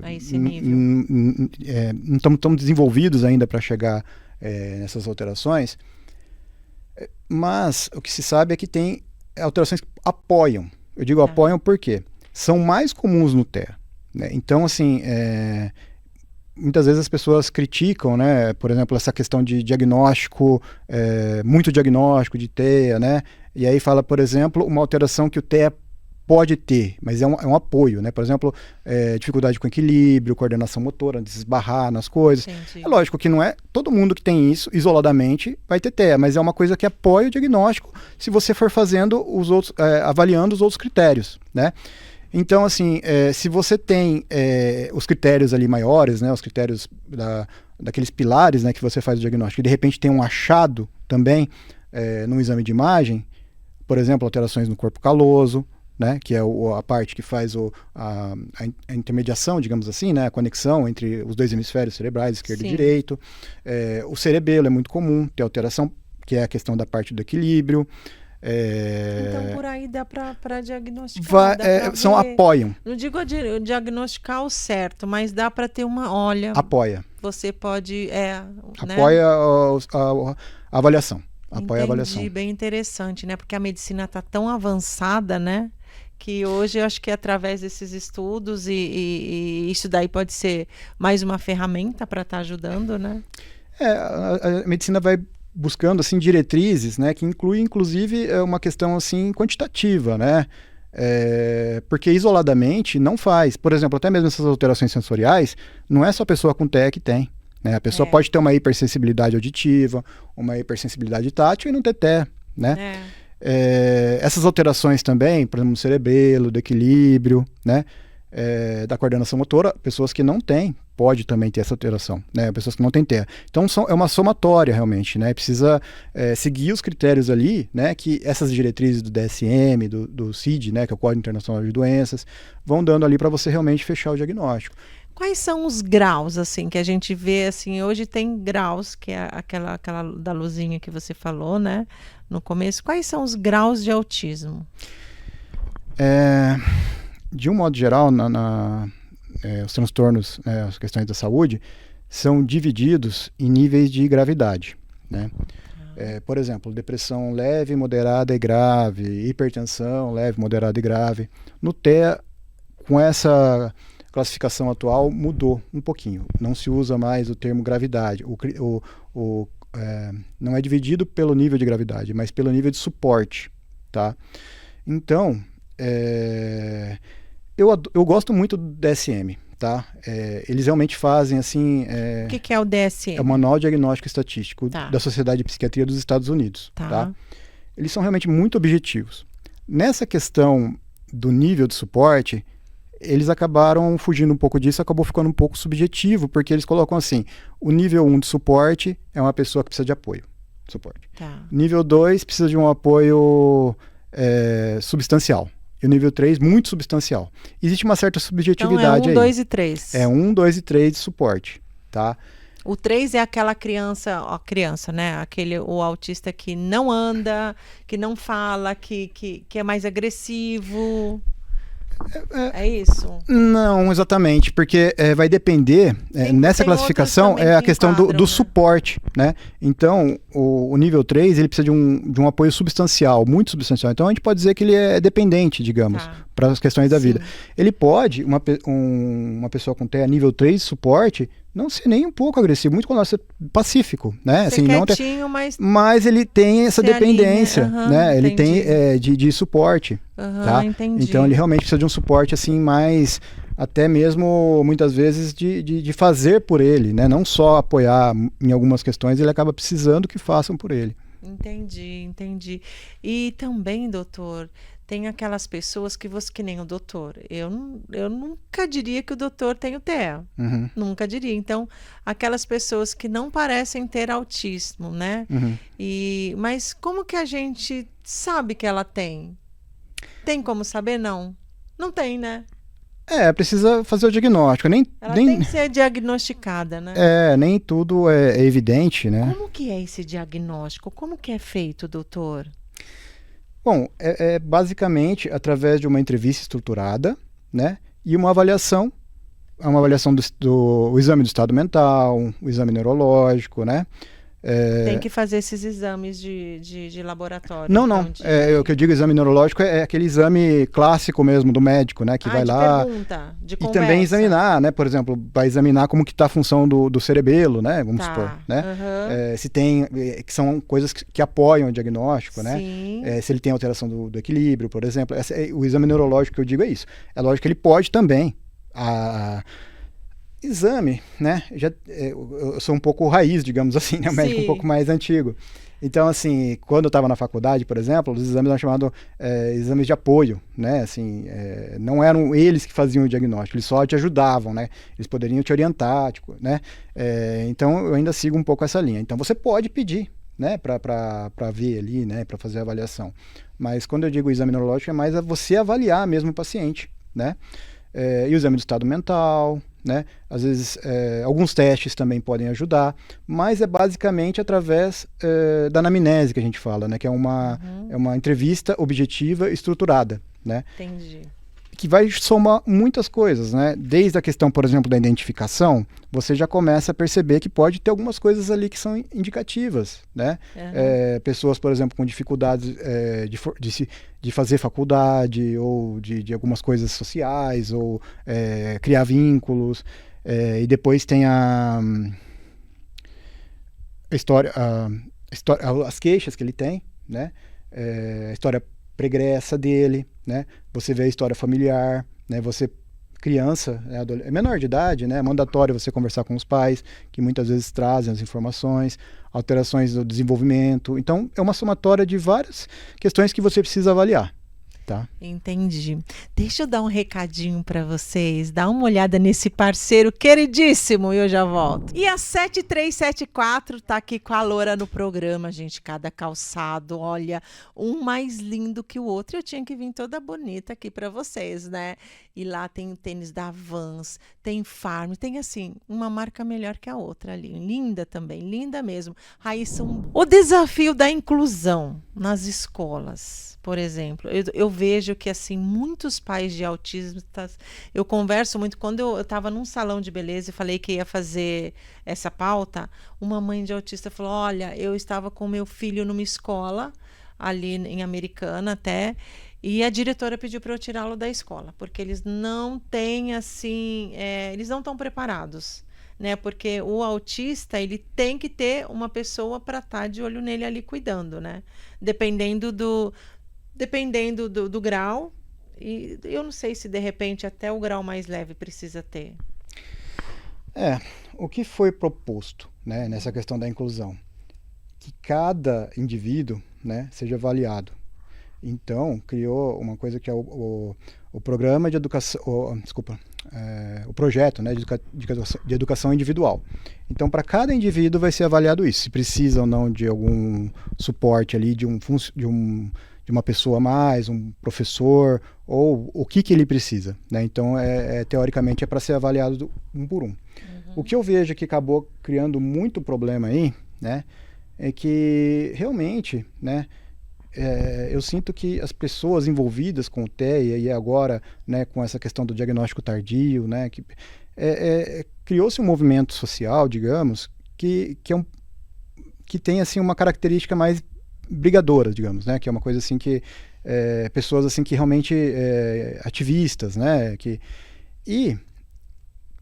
[SPEAKER 1] a esse nível.
[SPEAKER 2] Não estamos desenvolvidos ainda para chegar nessas alterações, mas o que se sabe é que tem alterações que apoiam. Eu digo apoiam porque são mais comuns no TEA, né? Então, assim, muitas vezes as pessoas criticam, né, por exemplo, essa questão de diagnóstico, muito diagnóstico de TEA, né? E aí fala, por exemplo, uma alteração que o TEA pode ter, mas é um apoio, né? Por exemplo, dificuldade com equilíbrio, coordenação motora, de se esbarrar nas coisas.
[SPEAKER 1] Entendi.
[SPEAKER 2] É lógico que não é todo mundo que tem isso, isoladamente, vai ter TEA, mas é uma coisa que apoia o diagnóstico se você for fazendo os outros, avaliando os outros critérios, né? Então, assim, se você tem os critérios ali maiores, né? Os critérios daqueles pilares, né, que você faz o diagnóstico, e de repente tem um achado também no exame de imagem, por exemplo, alterações no corpo caloso, né, que é a parte que faz a intermediação, digamos assim, né, a conexão entre os 2 hemisférios cerebrais, esquerdo e direito. O cerebelo é muito comum ter alteração, que é a questão da parte do equilíbrio.
[SPEAKER 1] Então, por aí dá para diagnosticar.
[SPEAKER 2] Apoiam.
[SPEAKER 1] Não digo diagnosticar o certo, mas dá para ter uma... Olha,
[SPEAKER 2] apoia.
[SPEAKER 1] Você pode...
[SPEAKER 2] apoia a avaliação. Apoia a avaliação.
[SPEAKER 1] Entendi, bem interessante, né? Porque a medicina está tão avançada, né? Que hoje eu acho que através desses estudos e isso daí pode ser mais uma ferramenta para estar ajudando, né?
[SPEAKER 2] A medicina vai buscando assim diretrizes, né? Que inclui inclusive uma questão assim quantitativa, né? Porque isoladamente não faz. Por exemplo, até mesmo essas alterações sensoriais, não é só a pessoa com TEA que tem. Né? A pessoa pode ter uma hipersensibilidade auditiva, uma hipersensibilidade tátil e não ter TEA, né? Essas alterações também, por exemplo, no cerebelo, do equilíbrio, né? Da coordenação motora, pessoas que não têm, pode também ter essa alteração, né? Pessoas que não têm TEA. Então é uma somatória realmente, né? Precisa seguir os critérios ali, né? Que essas diretrizes do DSM, do CID, né? Que é o Código Internacional de Doenças, vão dando ali para você realmente fechar o diagnóstico.
[SPEAKER 1] Quais são os graus, assim, que a gente vê, assim, hoje tem graus, que é aquela da luzinha que você falou, né, no começo. Quais são os graus de autismo?
[SPEAKER 2] De um modo geral, os transtornos, as questões da saúde, são divididos em níveis de gravidade, né? Por exemplo, depressão leve, moderada e grave, hipertensão leve, moderada e grave. No TEA, com essa classificação atual mudou um pouquinho. Não se usa mais o termo gravidade. Não é dividido pelo nível de gravidade, mas pelo nível de suporte, tá? Então, eu gosto muito do DSM, tá? Eles realmente fazem assim...
[SPEAKER 1] O que é o DSM?
[SPEAKER 2] É o Manual Diagnóstico Estatístico da Sociedade de Psiquiatria dos Estados Unidos, tá? Eles são realmente muito objetivos. Nessa questão do nível de suporte, eles acabaram fugindo um pouco disso, acabou ficando um pouco subjetivo, porque eles colocam assim, o nível 1 de suporte é uma pessoa que precisa de apoio, suporte. Nível 2 precisa de um apoio substancial. E o nível 3, muito substancial. Existe uma certa subjetividade aí.
[SPEAKER 1] Então 1, 2 e 3.
[SPEAKER 2] 1, 2 e 3 de suporte, tá?
[SPEAKER 1] O 3 é aquela criança, né? O autista que não anda, que não fala, que é mais agressivo... É isso?
[SPEAKER 2] Não, exatamente, porque vai depender, nessa classificação, é a questão do suporte, né? Então, o nível 3, ele precisa de um apoio substancial, muito substancial. Então, a gente pode dizer que ele é dependente, digamos, para as questões da vida. Ele pode, uma pessoa com TEA nível 3 de suporte, não ser nem um pouco agressivo, muito quando ser pacífico, né?
[SPEAKER 1] Assim, quietinho,
[SPEAKER 2] não mas ele tem essa dependência, né? Ele tem de suporte, tá?
[SPEAKER 1] Entendi.
[SPEAKER 2] Então ele realmente precisa de um suporte assim mais, até mesmo muitas vezes de fazer por ele, né? Não só apoiar em algumas questões, ele acaba precisando que façam por ele.
[SPEAKER 1] Entendi. E também, doutor, tem aquelas pessoas que nem o doutor. Eu nunca diria que o doutor tem o TEA.
[SPEAKER 2] Uhum.
[SPEAKER 1] Nunca diria. Então, aquelas pessoas que não parecem ter autismo, né?
[SPEAKER 2] Uhum.
[SPEAKER 1] Mas como que a gente sabe que ela tem? Tem como saber? Não. Não tem, né?
[SPEAKER 2] Precisa fazer o diagnóstico.
[SPEAKER 1] Ela tem que ser diagnosticada, né?
[SPEAKER 2] Nem tudo é evidente, né?
[SPEAKER 1] Como que é esse diagnóstico? Como que é feito, doutor?
[SPEAKER 2] Bom, basicamente através de uma entrevista estruturada, né? E uma avaliação do exame do estado mental, o exame neurológico, né?
[SPEAKER 1] Tem que fazer esses exames de laboratório.
[SPEAKER 2] Não,
[SPEAKER 1] então,
[SPEAKER 2] o que eu digo exame neurológico é aquele exame clássico mesmo do médico, né? Que vai lá
[SPEAKER 1] pergunta, de
[SPEAKER 2] e
[SPEAKER 1] conversa.
[SPEAKER 2] também examinar, né? Por exemplo, vai examinar como que está a função do cerebelo, né? Vamos supor, né?
[SPEAKER 1] Uhum.
[SPEAKER 2] Se tem, que são coisas que apoiam o diagnóstico,
[SPEAKER 1] Sim.
[SPEAKER 2] né? Se ele tem alteração do equilíbrio, por exemplo. O exame neurológico que eu digo é isso. É lógico que ele pode também. Exame, né? Eu sou um pouco raiz, digamos assim, né? Um médico um pouco mais antigo. Então, assim, quando eu estava na faculdade, por exemplo, os exames eram chamados exames de apoio, né? Assim, não eram eles que faziam o diagnóstico, eles só te ajudavam, né? Eles poderiam te orientar, né? Então, eu ainda sigo um pouco essa linha. Então, você pode pedir, né? Para ver ali, né? Para fazer a avaliação. Mas quando eu digo exame neurológico, é mais você avaliar mesmo o paciente, né? E o exame do estado mental, né? Às vezes alguns testes também podem ajudar, mas é basicamente através da anamnese que a gente fala, né? Que é uma entrevista objetiva estruturada, né?
[SPEAKER 1] Entendi.
[SPEAKER 2] Que vai somar muitas coisas, né? Desde a questão, por exemplo, da identificação, você já começa a perceber que pode ter algumas coisas ali que são indicativas, né? Pessoas, por exemplo, com dificuldades de fazer faculdade ou de algumas coisas sociais ou criar vínculos. E depois tem a história, as queixas que ele tem, né? A história pregressa dele, né? Você vê a história familiar, né? Você criança, menor de idade, né? É mandatório você conversar com os pais, que muitas vezes trazem as informações, alterações do desenvolvimento. Então, é uma somatória de várias questões que você precisa avaliar. Tá.
[SPEAKER 1] Entendi. Deixa eu dar um recadinho para vocês. Dá uma olhada nesse parceiro queridíssimo e eu já volto. E a 7374 tá aqui com a Loura no programa, gente. Cada calçado, olha, um mais lindo que o outro. Eu tinha que vir toda bonita aqui para vocês, né? E lá tem o tênis da Vans, tem Farm, tem assim, uma marca melhor que a outra ali. Linda também, linda mesmo. Raíssa, o desafio da inclusão nas escolas, por exemplo. Eu vejo que, assim, muitos pais de autistas, eu converso muito, quando eu estava num salão de beleza e falei que ia fazer essa pauta, uma mãe de autista falou, olha, eu estava com meu filho numa escola, ali em Americana até, e a diretora pediu para eu tirá-lo da escola, porque eles não têm, assim, eles não estão preparados, né? Porque o autista, ele tem que ter uma pessoa para estar de olho nele ali cuidando, né? Dependendo do grau, e eu não sei se de repente até o grau mais leve precisa ter.
[SPEAKER 2] O que foi proposto, né, nessa questão da inclusão? Que cada indivíduo, né, seja avaliado. Então, criou uma coisa que é o programa de educação, o projeto, né, de educação individual. Então, para cada indivíduo vai ser avaliado isso, se precisa ou não de algum suporte ali, de uma pessoa a mais, um professor, ou o que ele precisa, né? Então, teoricamente, é para ser avaliado um por um. O que eu vejo que acabou criando muito problema aí, né, é que realmente, né, eu sinto que as pessoas envolvidas com o TEA e agora, né, com essa questão do diagnóstico tardio, né, criou-se um movimento social, digamos, que tem assim uma característica mais brigadora, digamos, né, que é uma coisa assim que pessoas assim que realmente ativistas, né, e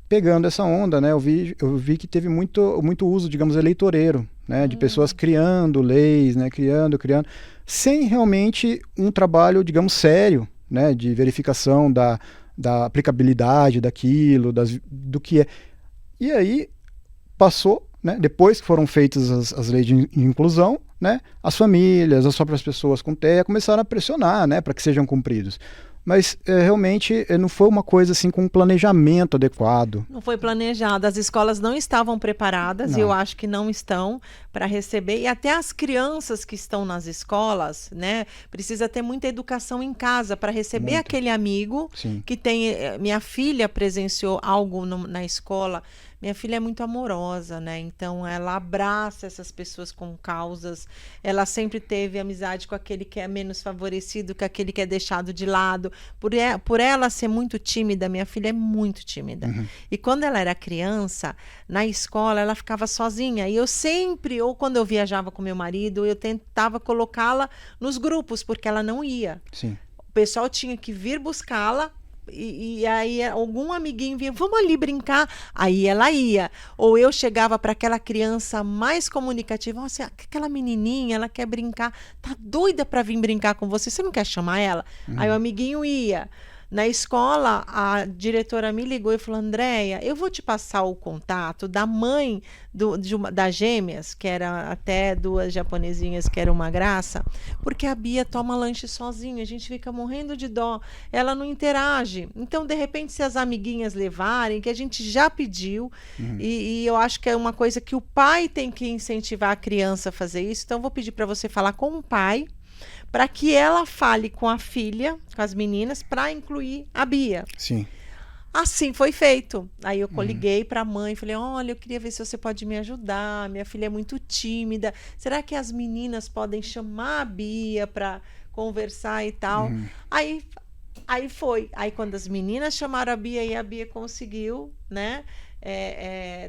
[SPEAKER 2] pegando essa onda, né, eu vi que teve muito uso, digamos, eleitoreiro, né, de pessoas criando leis, né, criando, sem realmente um trabalho, digamos, sério, né, de verificação da aplicabilidade daquilo, do que é. E aí passou, né, depois que foram feitas as leis de inclusão, né, as famílias, as próprias pessoas com TEA começaram a pressionar, né, para que sejam cumpridos. Mas realmente não foi uma coisa assim com um planejamento adequado.
[SPEAKER 1] Não foi planejado, as escolas não estavam preparadas, e eu acho que não estão para receber, e até as crianças que estão nas escolas, né, precisa ter muita educação em casa para receber aquele amigo.
[SPEAKER 2] Sim.
[SPEAKER 1] Que tem. Minha filha presenciou algo na escola. Minha filha é muito amorosa, né? Então ela abraça essas pessoas com causas. Ela sempre teve amizade com aquele que é menos favorecido, com aquele que é deixado de lado. Por ela ser muito tímida, minha filha é muito tímida. E quando ela era criança, na escola, ela ficava sozinha. E eu sempre, ou quando eu viajava com meu marido, eu tentava colocá-la nos grupos, porque ela não ia.
[SPEAKER 2] Sim.
[SPEAKER 1] O pessoal tinha que vir buscá-la. E aí algum amiguinho vinha, vamos ali brincar, aí ela ia. Ou eu chegava para aquela criança mais comunicativa, nossa, aquela menininha, ela quer brincar, tá doida para vir brincar com você, você não quer chamar ela? Aí o amiguinho ia. Na escola, a diretora me ligou e falou, Andréia, eu vou te passar o contato da mãe das gêmeas, que era até duas japonesinhas, que era uma graça, porque a Bia toma lanche sozinha, a gente fica morrendo de dó, ela não interage. Então, de repente, se as amiguinhas levarem, que a gente já pediu, e eu acho que é uma coisa que o pai tem que incentivar a criança a fazer isso, então eu vou pedir para você falar com o pai, para que ela fale com a filha, com as meninas, para incluir a Bia.
[SPEAKER 2] Sim.
[SPEAKER 1] Assim foi feito. Aí eu liguei para a mãe e falei, olha, eu queria ver se você pode me ajudar, minha filha é muito tímida, será que as meninas podem chamar a Bia para conversar e tal? Aí foi. Aí quando as meninas chamaram a Bia, e a Bia conseguiu, né?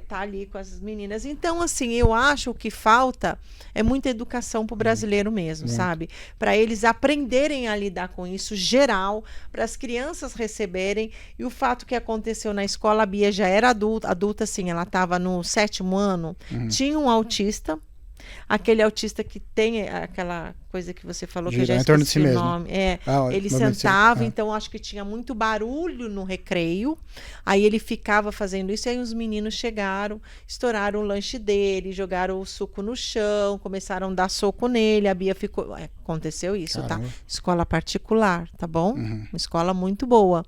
[SPEAKER 1] Tá ali com as meninas. Então, assim, eu acho que falta é muita educação para o brasileiro mesmo, sabe? Para eles aprenderem a lidar com isso, geral, para as crianças receberem. E o fato que aconteceu na escola, a Bia já era adulta, assim, ela estava no 7º ano, tinha um autista. Aquele autista que tem aquela coisa que você falou, que eu já esqueci o nome. Ele sentava, então acho que tinha muito barulho no recreio. Aí ele ficava fazendo isso, e aí os meninos chegaram, estouraram o lanche dele, jogaram o suco no chão, começaram a dar soco nele, a Bia ficou... aconteceu isso, tá? Escola particular, tá bom? Uma escola muito boa.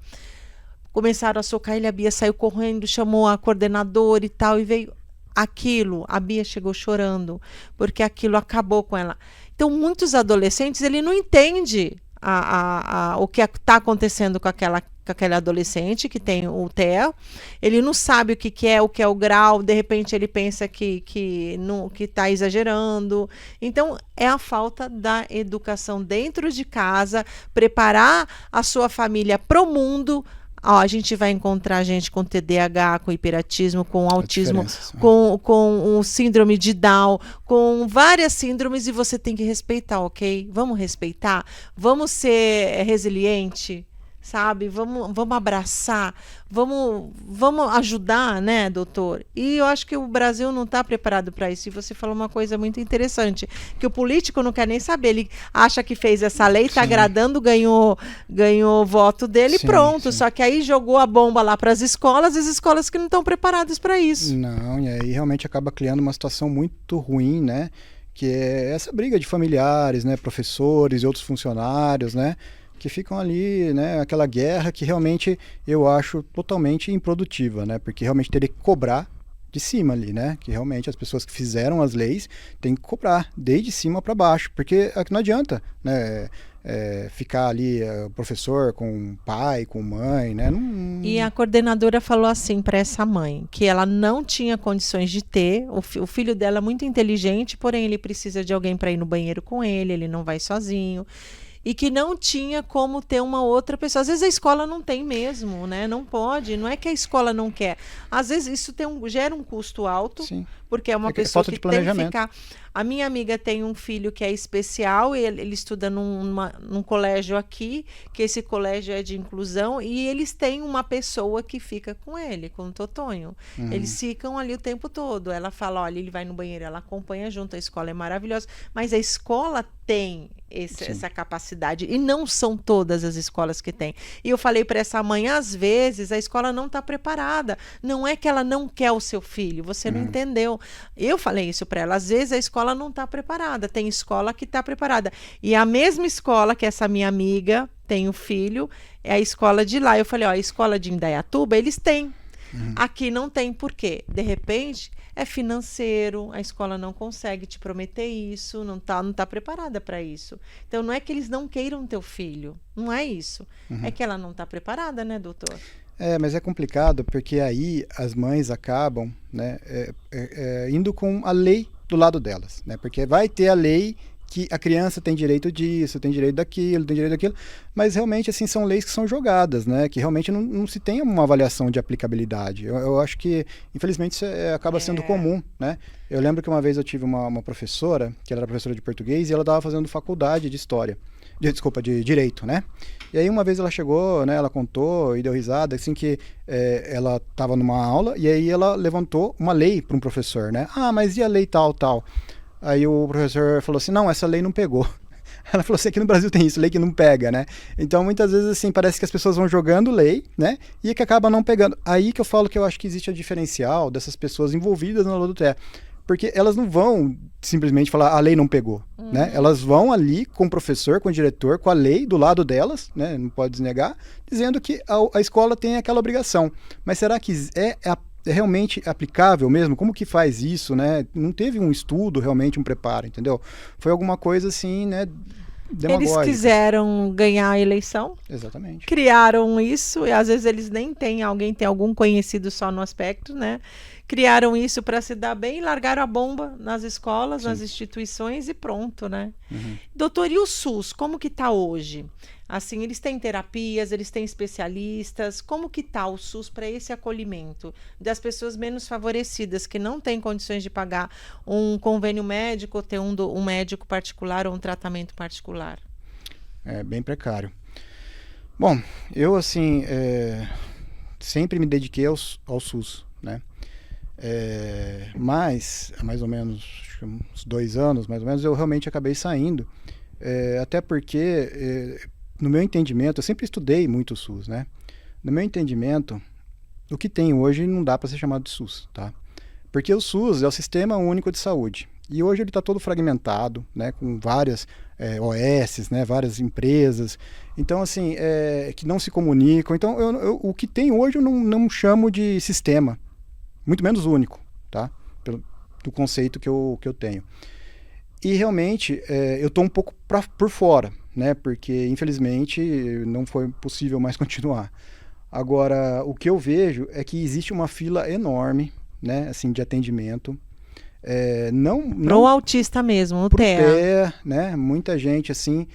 [SPEAKER 1] Começaram a socar ele, a Bia saiu correndo, chamou a coordenadora e tal, e veio... aquilo, a Bia chegou chorando, porque aquilo acabou com ela. Então, muitos adolescentes, ele não entende o que está acontecendo com aquele adolescente que tem o TEA, ele não sabe o que é o grau, de repente ele pensa que está exagerando. Então, é a falta da educação dentro de casa, preparar a sua família para o mundo. A gente vai encontrar gente com TDAH, com hiperatismo, com autismo, com o síndrome de Down, com várias síndromes, e você tem que respeitar, ok? Vamos respeitar? Vamos ser resiliente, sabe? Vamos abraçar, vamos ajudar, né, doutor? E eu acho que o Brasil não está preparado para isso. E você falou uma coisa muito interessante, que o político não quer nem saber, ele acha que fez essa lei, está agradando, ganhou o voto dele, pronto. Só que aí jogou a bomba lá para as escolas que não estão preparadas para isso.
[SPEAKER 2] Não, e aí realmente acaba criando uma situação muito ruim, né? Que é essa briga de familiares, né, professores e outros funcionários, né? Que ficam ali, né, aquela guerra que realmente eu acho totalmente improdutiva, né, porque realmente teria que cobrar de cima ali, né, que realmente as pessoas que fizeram as leis têm que cobrar desde cima para baixo, porque não adianta, né, ficar ali o professor com pai, com mãe, né.
[SPEAKER 1] E a coordenadora falou assim para essa mãe, que ela não tinha condições de ter, o filho dela é muito inteligente, porém ele precisa de alguém para ir no banheiro com ele não vai sozinho. E que não tinha como ter uma outra pessoa. Às vezes a escola não tem mesmo, né? Não pode, não é que a escola não quer. Às vezes isso gera um custo alto, porque é uma pessoa que tem que ficar... A minha amiga tem um filho que é especial, ele estuda num colégio aqui, que esse colégio é de inclusão, e eles têm uma pessoa que fica com ele, com o Totonho. Eles ficam ali o tempo todo. Ela fala, olha, ele vai no banheiro, ela acompanha junto, a escola é maravilhosa, mas a escola tem essa capacidade. E não são todas as escolas que têm. E eu falei para essa mãe, às vezes a escola não está preparada. Não é que ela não quer o seu filho, você não entendeu. Eu falei isso para ela, às vezes a escola não está preparada. Tem escola que está preparada. E a mesma escola que essa minha amiga tem o filho, é a escola de lá. Eu falei, ó, a escola de Indaiatuba, eles têm. Aqui não tem, por quê? De repente, é financeiro, a escola não consegue te prometer isso, não tá preparada para isso. Então, não é que eles não queiram teu filho, não é isso. É que ela não está preparada, né, doutor?
[SPEAKER 2] Mas é complicado, porque aí as mães acabam, né, indo com a lei do lado delas, né? Porque vai ter a lei que a criança tem direito disso, tem direito daquilo, tem direito daquilo, mas realmente assim são leis que são jogadas, né? Que realmente não se tem uma avaliação de aplicabilidade. Eu acho que, infelizmente, isso acaba sendo comum, né? Eu lembro que uma vez eu tive uma professora, que ela era professora de português, e ela estava fazendo faculdade de história, de direito, né? E aí uma vez ela chegou, né? Ela contou e deu risada, assim que ela estava numa aula e aí ela levantou uma lei para um professor, né? Ah, mas e a lei tal, tal? Aí o professor falou assim, não, essa lei não pegou. Ela falou assim, aqui no Brasil tem isso, lei que não pega, né? Então, muitas vezes, assim, parece que as pessoas vão jogando lei, né? E que acaba não pegando. Aí que eu falo que eu acho que existe o diferencial dessas pessoas envolvidas na Lua-do-Té. Porque elas não vão simplesmente falar, a lei não pegou, né? Elas vão ali com o professor, com o diretor, com a lei do lado delas, né? Não pode desnegar, dizendo que a escola tem aquela obrigação. Mas será que é realmente aplicável mesmo? Como que faz isso, né? Não teve um estudo, realmente um preparo, entendeu? Foi alguma coisa assim, né, demagógica.
[SPEAKER 1] Eles quiseram ganhar a eleição.
[SPEAKER 2] Exatamente.
[SPEAKER 1] Criaram isso, e às vezes eles nem têm, alguém tem algum conhecido só no aspecto, né? Criaram isso para se dar bem, largaram a bomba nas escolas, nas instituições e pronto, né? Doutor, e o SUS, como que tá hoje? Assim, eles têm terapias, eles têm especialistas, como que tá o SUS para esse acolhimento das pessoas menos favorecidas, que não têm condições de pagar um convênio médico, ou ter um médico particular ou um tratamento particular?
[SPEAKER 2] É bem precário. Bom, eu assim, sempre me dediquei ao SUS, né? Mas, há mais ou menos uns 2 anos, mais ou menos, eu realmente acabei saindo, até porque, no meu entendimento, eu sempre estudei muito o SUS, né? No meu entendimento, o que tem hoje não dá para ser chamado de SUS, tá? Porque o SUS é o Sistema Único de Saúde, e hoje ele está todo fragmentado, né? Com várias OS, né? Várias empresas, então assim, que não se comunicam. Então, o que tem hoje eu não chamo de sistema, muito menos único, tá? Do conceito que eu tenho. E realmente eu estou um pouco por fora, né? Porque infelizmente não foi possível mais continuar. Agora, o que eu vejo é que existe uma fila enorme, né? Assim, de atendimento.
[SPEAKER 1] Pro autista mesmo, no TEA.
[SPEAKER 2] né? Muita gente assim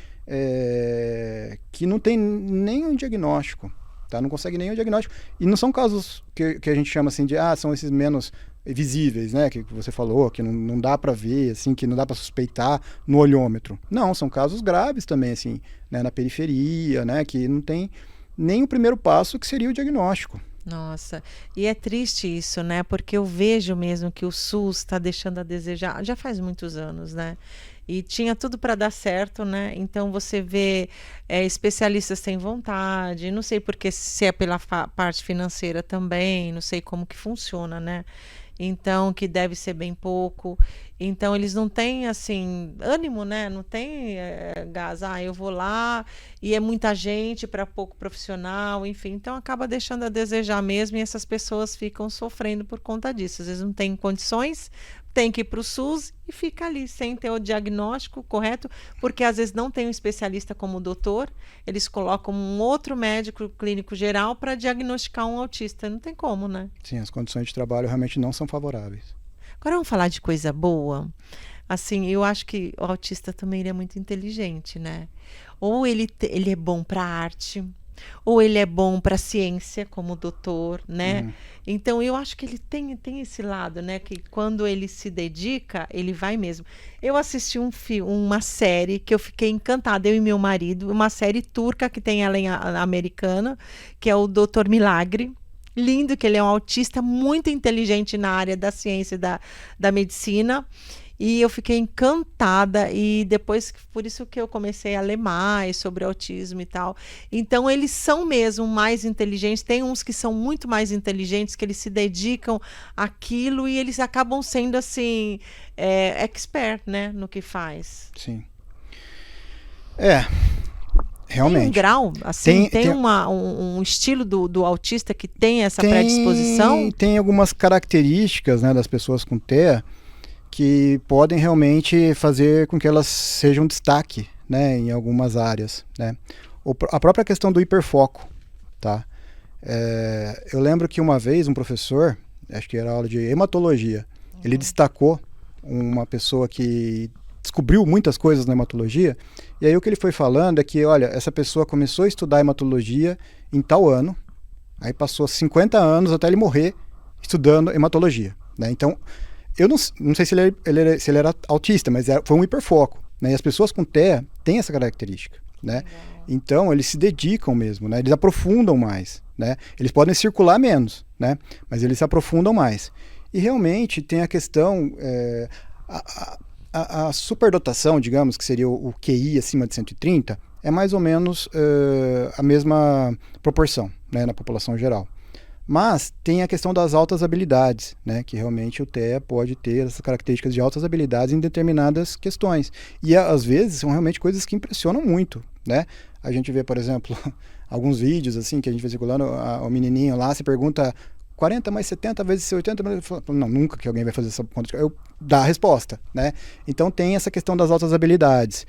[SPEAKER 2] que não tem nenhum diagnóstico. Tá? Não consegue nenhum diagnóstico. E não são casos que a gente chama assim de, são esses menos visíveis, né? Que você falou, que não dá para ver, assim, que não dá para suspeitar no olhômetro. Não, são casos graves também, assim, né? Na periferia, né? Que não tem nem o primeiro passo, que seria o diagnóstico.
[SPEAKER 1] Nossa, e é triste isso, né? Porque eu vejo mesmo que o SUS está deixando a desejar, já faz muitos anos, né? E tinha tudo para dar certo, né? Então você vê especialistas sem vontade, não sei porque, se é pela parte financeira também, não sei como que funciona, né? Então, que deve ser bem pouco. Então, eles não têm, assim, ânimo, né? Não tem gás. Eu vou lá e é muita gente para pouco profissional, enfim. Então, acaba deixando a desejar mesmo, e essas pessoas ficam sofrendo por conta disso. Às vezes não tem condições, tem que ir para o SUS e fica ali sem ter o diagnóstico correto, porque às vezes não tem um especialista como o doutor, eles colocam um outro médico clínico geral para diagnosticar um autista. Não tem como, né?
[SPEAKER 2] Sim, as condições de trabalho realmente não são favoráveis.
[SPEAKER 1] Agora vamos falar de coisa boa. Assim, eu acho que o autista também ele é muito inteligente, né? Ou ele é bom para arte, ou ele é bom para ciência, como o doutor, né? Então, eu acho que ele tem esse lado, né? Que quando ele se dedica, ele vai mesmo. Eu assisti uma série que eu fiquei encantada, eu e meu marido, uma série turca que tem ela americana, que é o Doutor Milagre. Lindo, que ele é um autista muito inteligente na área da ciência e da medicina. e eu fiquei encantada, e depois, por isso que eu comecei a ler mais sobre autismo e tal. Então, eles são mesmo mais inteligentes, tem uns que são muito mais inteligentes, que eles se dedicam àquilo e eles acabam sendo, assim, expert, né, no que faz.
[SPEAKER 2] Sim.
[SPEAKER 1] Tem um
[SPEAKER 2] Realmente.
[SPEAKER 1] grau, assim, tem um estilo do autista que tem essa predisposição?
[SPEAKER 2] Tem algumas características, né, das pessoas com TEA que podem realmente fazer com que elas sejam destaque, né, em algumas áreas, né? A própria questão do hiperfoco, tá? Eu lembro que uma vez um professor, acho que era aula de hematologia, ele destacou uma pessoa que descobriu muitas coisas na hematologia, e aí o que ele foi falando é que, olha, essa pessoa começou a estudar hematologia em tal ano, aí passou 50 anos até ele morrer estudando hematologia, né? Então, eu não sei se ele era autista, mas foi um hiperfoco, né? E as pessoas com TEA têm essa característica, né? Então, eles se dedicam mesmo, né? Eles aprofundam mais, né? Eles podem circular menos, né? Mas eles se aprofundam mais. E realmente tem a questão... A superdotação, digamos, que seria o QI acima de 130, é mais ou menos a mesma proporção, né, na população geral. Mas tem a questão das altas habilidades, né, que realmente o TEA pode ter essas características de altas habilidades em determinadas questões. E às vezes são realmente coisas que impressionam muito, né? A gente vê, por exemplo, alguns vídeos assim que a gente vê circulando, o menininho lá se pergunta 40 mais 70 vezes 80, não, nunca que alguém vai fazer essa conta, eu dá a resposta, né? Então tem essa questão das altas habilidades.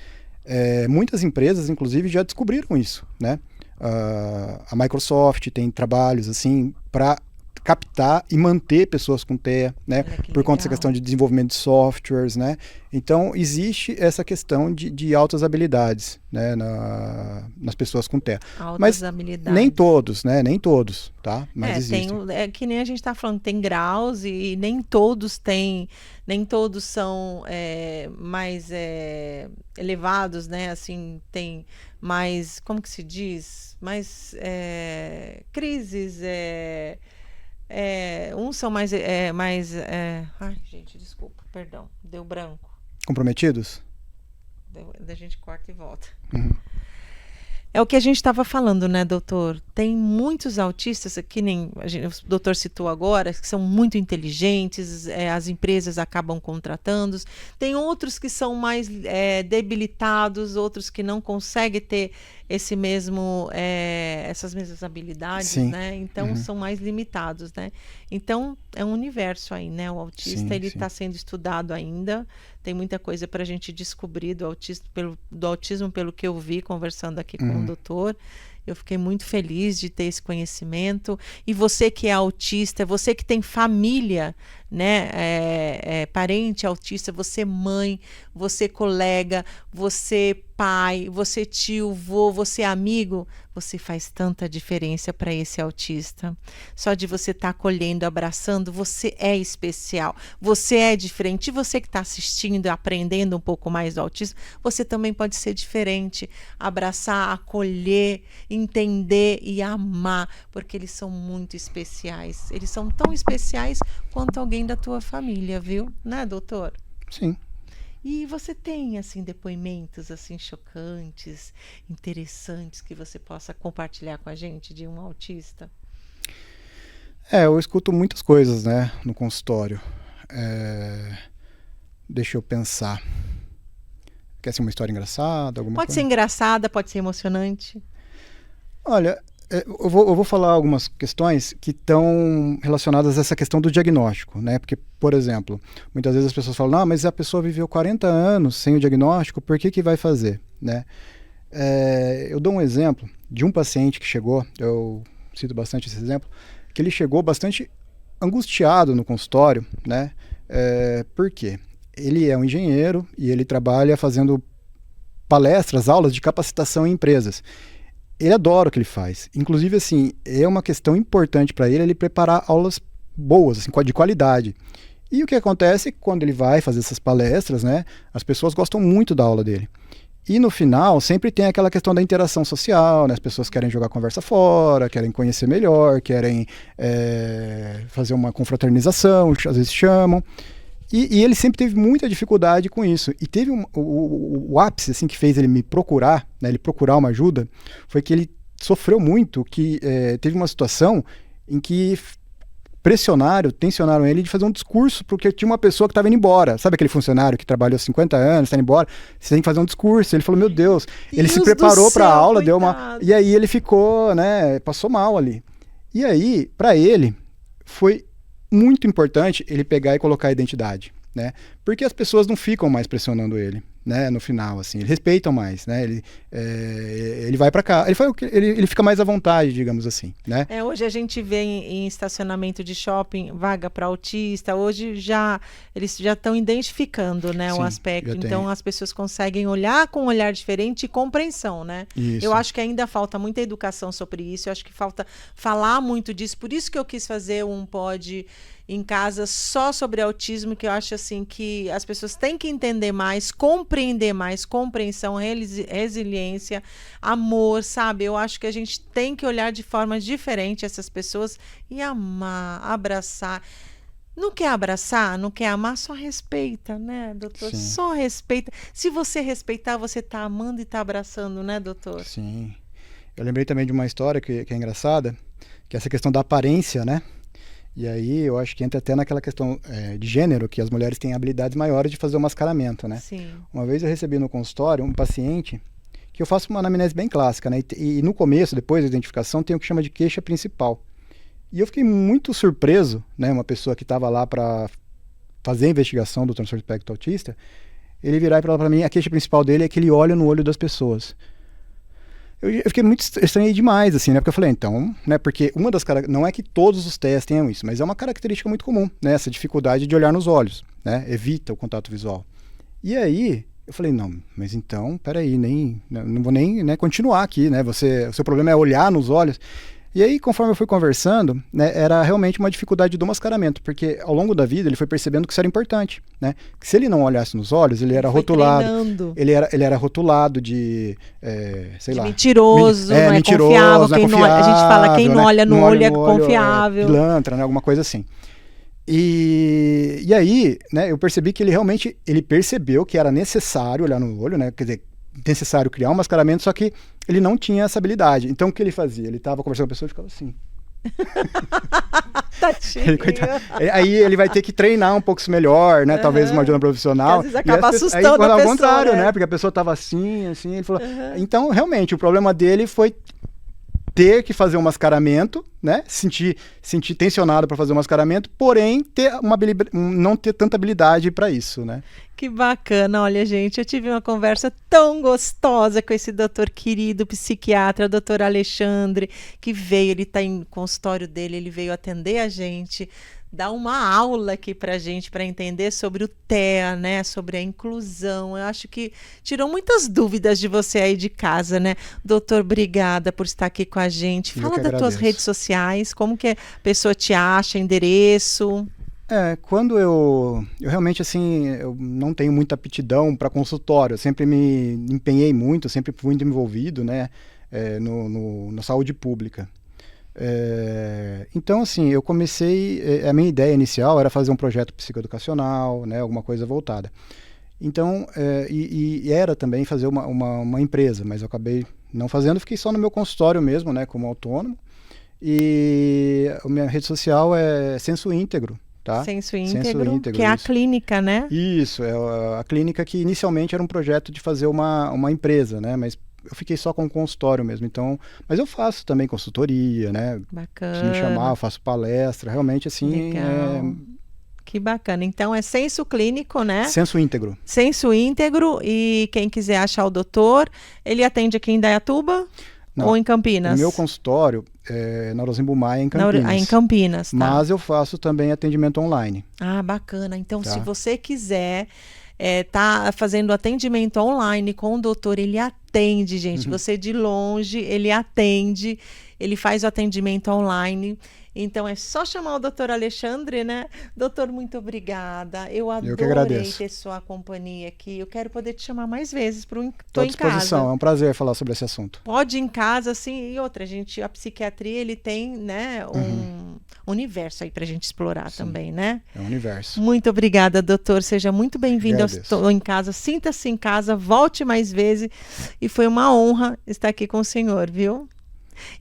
[SPEAKER 2] Muitas empresas, inclusive, já descobriram isso, né? A Microsoft tem trabalhos assim para captar e manter pessoas com TEA, né? Por conta dessa questão de desenvolvimento de softwares, né? Então, existe essa questão de altas habilidades, né? nas pessoas com TEA. Mas
[SPEAKER 1] habilidades.
[SPEAKER 2] Nem todos, né? Nem todos, tá? Mas existem.
[SPEAKER 1] Que nem a gente está falando, tem graus e nem todos são mais elevados, né? Assim, tem mais, como que se diz? Mais crises, uns são mais... Ai, gente, desculpa, perdão, deu branco.
[SPEAKER 2] Comprometidos?
[SPEAKER 1] Da gente corta e volta.
[SPEAKER 2] Uhum.
[SPEAKER 1] É o que a gente estava falando, né, doutor? Tem muitos autistas, que nem o doutor citou agora, que são muito inteligentes, as empresas acabam contratando. Tem outros que são mais debilitados, outros que não conseguem ter essas mesmas habilidades,
[SPEAKER 2] Sim.
[SPEAKER 1] né? Então, são mais limitados, né? Então, é um universo aí, né? O autista, ele está sendo estudado ainda. Tem muita coisa para a gente descobrir do autismo, pelo que eu vi conversando aqui com o doutor. Eu fiquei muito feliz de ter esse conhecimento. E você que é autista, você que tem família, né, parente autista, você mãe, você colega, você pai, você tio, vô, você amigo, você faz tanta diferença para esse autista. Só de você estar acolhendo, abraçando, você é especial, você é diferente. E você que está assistindo e aprendendo um pouco mais do autismo, você também pode ser diferente, abraçar, acolher, entender e amar, porque eles são muito especiais. Eles são tão especiais quanto alguém da tua família, viu? Né, doutor?
[SPEAKER 2] Sim.
[SPEAKER 1] E você tem, assim, depoimentos, assim, chocantes, interessantes, que você possa compartilhar com a gente de um autista?
[SPEAKER 2] Eu escuto muitas coisas, né, no consultório. Deixa eu pensar. Quer ser uma história engraçada?
[SPEAKER 1] Pode ser engraçada, pode ser emocionante.
[SPEAKER 2] Olha, eu vou falar algumas questões que estão relacionadas a essa questão do diagnóstico, né? Porque, por exemplo, muitas vezes as pessoas falam, não, mas a pessoa viveu 40 anos sem o diagnóstico, por que vai fazer, né? Eu dou um exemplo de um paciente que chegou, eu cito bastante esse exemplo, que ele chegou bastante angustiado no consultório, né? Por quê? Ele é um engenheiro e ele trabalha fazendo palestras, aulas de capacitação em empresas. Ele adora o que ele faz. Inclusive, assim, é uma questão importante para ele preparar aulas boas, assim, de qualidade. E o que acontece quando ele vai fazer essas palestras, né? As pessoas gostam muito da aula dele. E no final, sempre tem aquela questão da interação social, né? As pessoas querem jogar a conversa fora, querem conhecer melhor, querem fazer uma confraternização, às vezes chamam. E ele sempre teve muita dificuldade com isso. E teve o ápice assim, que fez ele me procurar, né, ele procurar uma ajuda, foi que ele sofreu muito, que teve uma situação em que tensionaram ele de fazer um discurso, porque tinha uma pessoa que estava indo embora. Sabe aquele funcionário que trabalhou 50 anos, está indo embora? Você tem que fazer um discurso. Ele falou, meu Deus. Ele se preparou para a aula, deu uma... E aí ele ficou, né, passou mal ali. E aí, para ele, foi muito importante ele pegar e colocar a identidade, né? Porque as pessoas não ficam mais pressionando ele, né? No final, assim, eles respeitam mais, né? Ele vai para cá, ele fica mais à vontade, digamos assim, né?
[SPEAKER 1] Hoje a gente vê em estacionamento de shopping vaga para autista. Hoje eles já estão identificando, né, o aspecto. Então as pessoas conseguem olhar com um olhar diferente e compreensão, né?
[SPEAKER 2] Isso.
[SPEAKER 1] Eu acho que ainda falta muita educação sobre isso. Eu acho que falta falar muito disso. Por isso que eu quis fazer um pod em casa só sobre autismo, que eu acho assim que as pessoas têm que entender mais, compreender mais, compreensão, resiliência, amor, sabe? Eu acho que a gente tem que olhar de forma diferente essas pessoas e amar, abraçar. Não quer abraçar, não quer amar, só respeita, né, doutor?
[SPEAKER 2] Sim.
[SPEAKER 1] Só respeita. Se você respeitar, você está amando e está abraçando, né, doutor?
[SPEAKER 2] Sim. Eu lembrei também de uma história que é engraçada, que é essa questão da aparência, né? E aí eu acho que entra até naquela questão de gênero, que as mulheres têm habilidades maiores de fazer o mascaramento, né?
[SPEAKER 1] Sim.
[SPEAKER 2] Uma vez eu recebi no consultório um paciente que eu faço uma anamnese bem clássica, né? E no começo, depois da identificação, tem o que chama de queixa principal. E eu fiquei muito surpreso, né? Uma pessoa que estava lá para fazer a investigação do transtorno do espectro autista, ele virar e falar para mim, a queixa principal dele é que ele olha no olho das pessoas. Eu fiquei muito estranhei demais, assim, né? Porque eu falei, então, né? Porque uma das não é que todos os testes tenham isso, mas é uma característica muito comum, né? Essa dificuldade de olhar nos olhos, né? Evita o contato visual. E aí, eu falei, não, mas então, peraí, não vou nem, né, continuar aqui, né? O seu problema é olhar nos olhos. E aí, conforme eu fui conversando, né, era realmente uma dificuldade do mascaramento, porque ao longo da vida ele foi percebendo que isso era importante, né? Que se ele não olhasse nos olhos, ele era rotulado. Ele era rotulado de, sei lá...
[SPEAKER 1] Mentiroso, não é
[SPEAKER 2] mentiroso,
[SPEAKER 1] confiável.
[SPEAKER 2] não é confiável,
[SPEAKER 1] a gente fala, quem não olha no olho é
[SPEAKER 2] olho,
[SPEAKER 1] confiável.
[SPEAKER 2] Pilantra, né? Alguma coisa assim. E aí, né, eu percebi que ele percebeu que era necessário olhar no olho, né? Quer dizer, necessário criar um mascaramento, só que ele não tinha essa habilidade. Então o que ele fazia? Ele estava conversando com a pessoa e ficava assim. Aí ele vai ter que treinar um pouco isso melhor, né? Talvez uma ajuda profissional.
[SPEAKER 1] Porque às vezes acaba assustando a pessoa. Ao
[SPEAKER 2] contrário,
[SPEAKER 1] né?
[SPEAKER 2] Porque a pessoa estava assim, ele falou. Então, realmente, o problema dele foi ter que fazer um mascaramento, né? Sentir tensionado para fazer um mascaramento, porém não ter tanta habilidade para isso, né?
[SPEAKER 1] Que bacana, olha gente, eu tive uma conversa tão gostosa com esse doutor querido, psiquiatra, doutor Alexandre, que veio, ele está em consultório dele, ele veio atender a gente, dar uma aula aqui pra gente, para entender sobre o TEA, né, sobre a inclusão. Eu acho que tirou muitas dúvidas de você aí de casa, né? Doutor, obrigada por estar aqui com a gente. Fala das tuas redes sociais, como que a pessoa te acha, endereço...
[SPEAKER 2] Quando eu realmente, assim, eu não tenho muita aptidão para consultório, eu sempre me empenhei muito, sempre fui muito envolvido, né, na saúde pública. Então, assim, eu comecei, a minha ideia inicial era fazer um projeto psicoeducacional, né, alguma coisa voltada. Então, e era também fazer uma empresa, mas eu acabei não fazendo, fiquei só no meu consultório mesmo, né, como autônomo. E a minha rede social é Senso Íntegro. Tá?
[SPEAKER 1] Senso Íntegro, que é a clínica, né?
[SPEAKER 2] Isso, é a clínica que inicialmente era um projeto de fazer uma empresa, né? Mas eu fiquei só com o consultório mesmo, então... Mas eu faço também consultoria, né?
[SPEAKER 1] Bacana.
[SPEAKER 2] Se me chamar, eu faço palestra, realmente assim...
[SPEAKER 1] Legal. Que bacana. Então é Senso Clínico, né?
[SPEAKER 2] Senso Íntegro.
[SPEAKER 1] Senso Íntegro, e quem quiser achar o doutor, ele atende aqui em Indaiatuba? Não, ou em Campinas?
[SPEAKER 2] O meu consultório é na Rosimbo Maia, em Campinas.
[SPEAKER 1] Em Campinas, tá.
[SPEAKER 2] Mas eu faço também atendimento online.
[SPEAKER 1] Ah, bacana. Então,
[SPEAKER 2] tá.
[SPEAKER 1] Se você quiser tá fazendo atendimento online com o doutor, ele atende, gente. Você de longe, ele atende, ele faz o atendimento online. Então, é só chamar o doutor Alexandre, né? Doutor, muito obrigada. Eu adorei ter sua companhia aqui. Eu quero poder te chamar mais vezes. Estou em casa.
[SPEAKER 2] À disposição. É um prazer falar sobre esse assunto.
[SPEAKER 1] Pode ir em casa, assim. E outra, a psiquiatria, ele tem, né, universo aí pra gente explorar também, né?
[SPEAKER 2] É um universo.
[SPEAKER 1] Muito obrigada, doutor. Seja muito bem-vindo ao
[SPEAKER 2] Agradeço.
[SPEAKER 1] Estou em Casa. Sinta-se em casa, volte mais vezes. E foi uma honra estar aqui com o senhor, viu?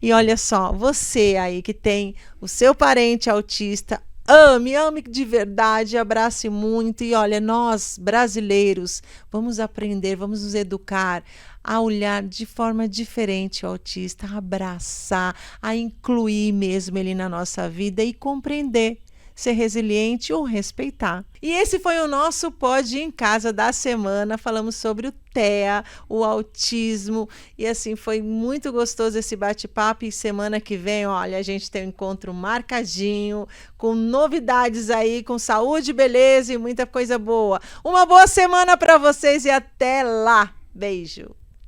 [SPEAKER 1] E olha só, você aí que tem o seu parente autista, ame de verdade, abrace muito. E olha, nós brasileiros vamos aprender, vamos nos educar a olhar de forma diferente o autista, a abraçar, a incluir mesmo ele na nossa vida e compreender, ser resiliente ou respeitar. E esse foi o nosso Pode Ir em Casa da semana. Falamos sobre o TEA, o autismo, e assim, foi muito gostoso esse bate-papo. E semana que vem, olha, a gente tem um encontro marcadinho, com novidades aí, com saúde, beleza e muita coisa boa. Uma boa semana para vocês e até lá. Beijo.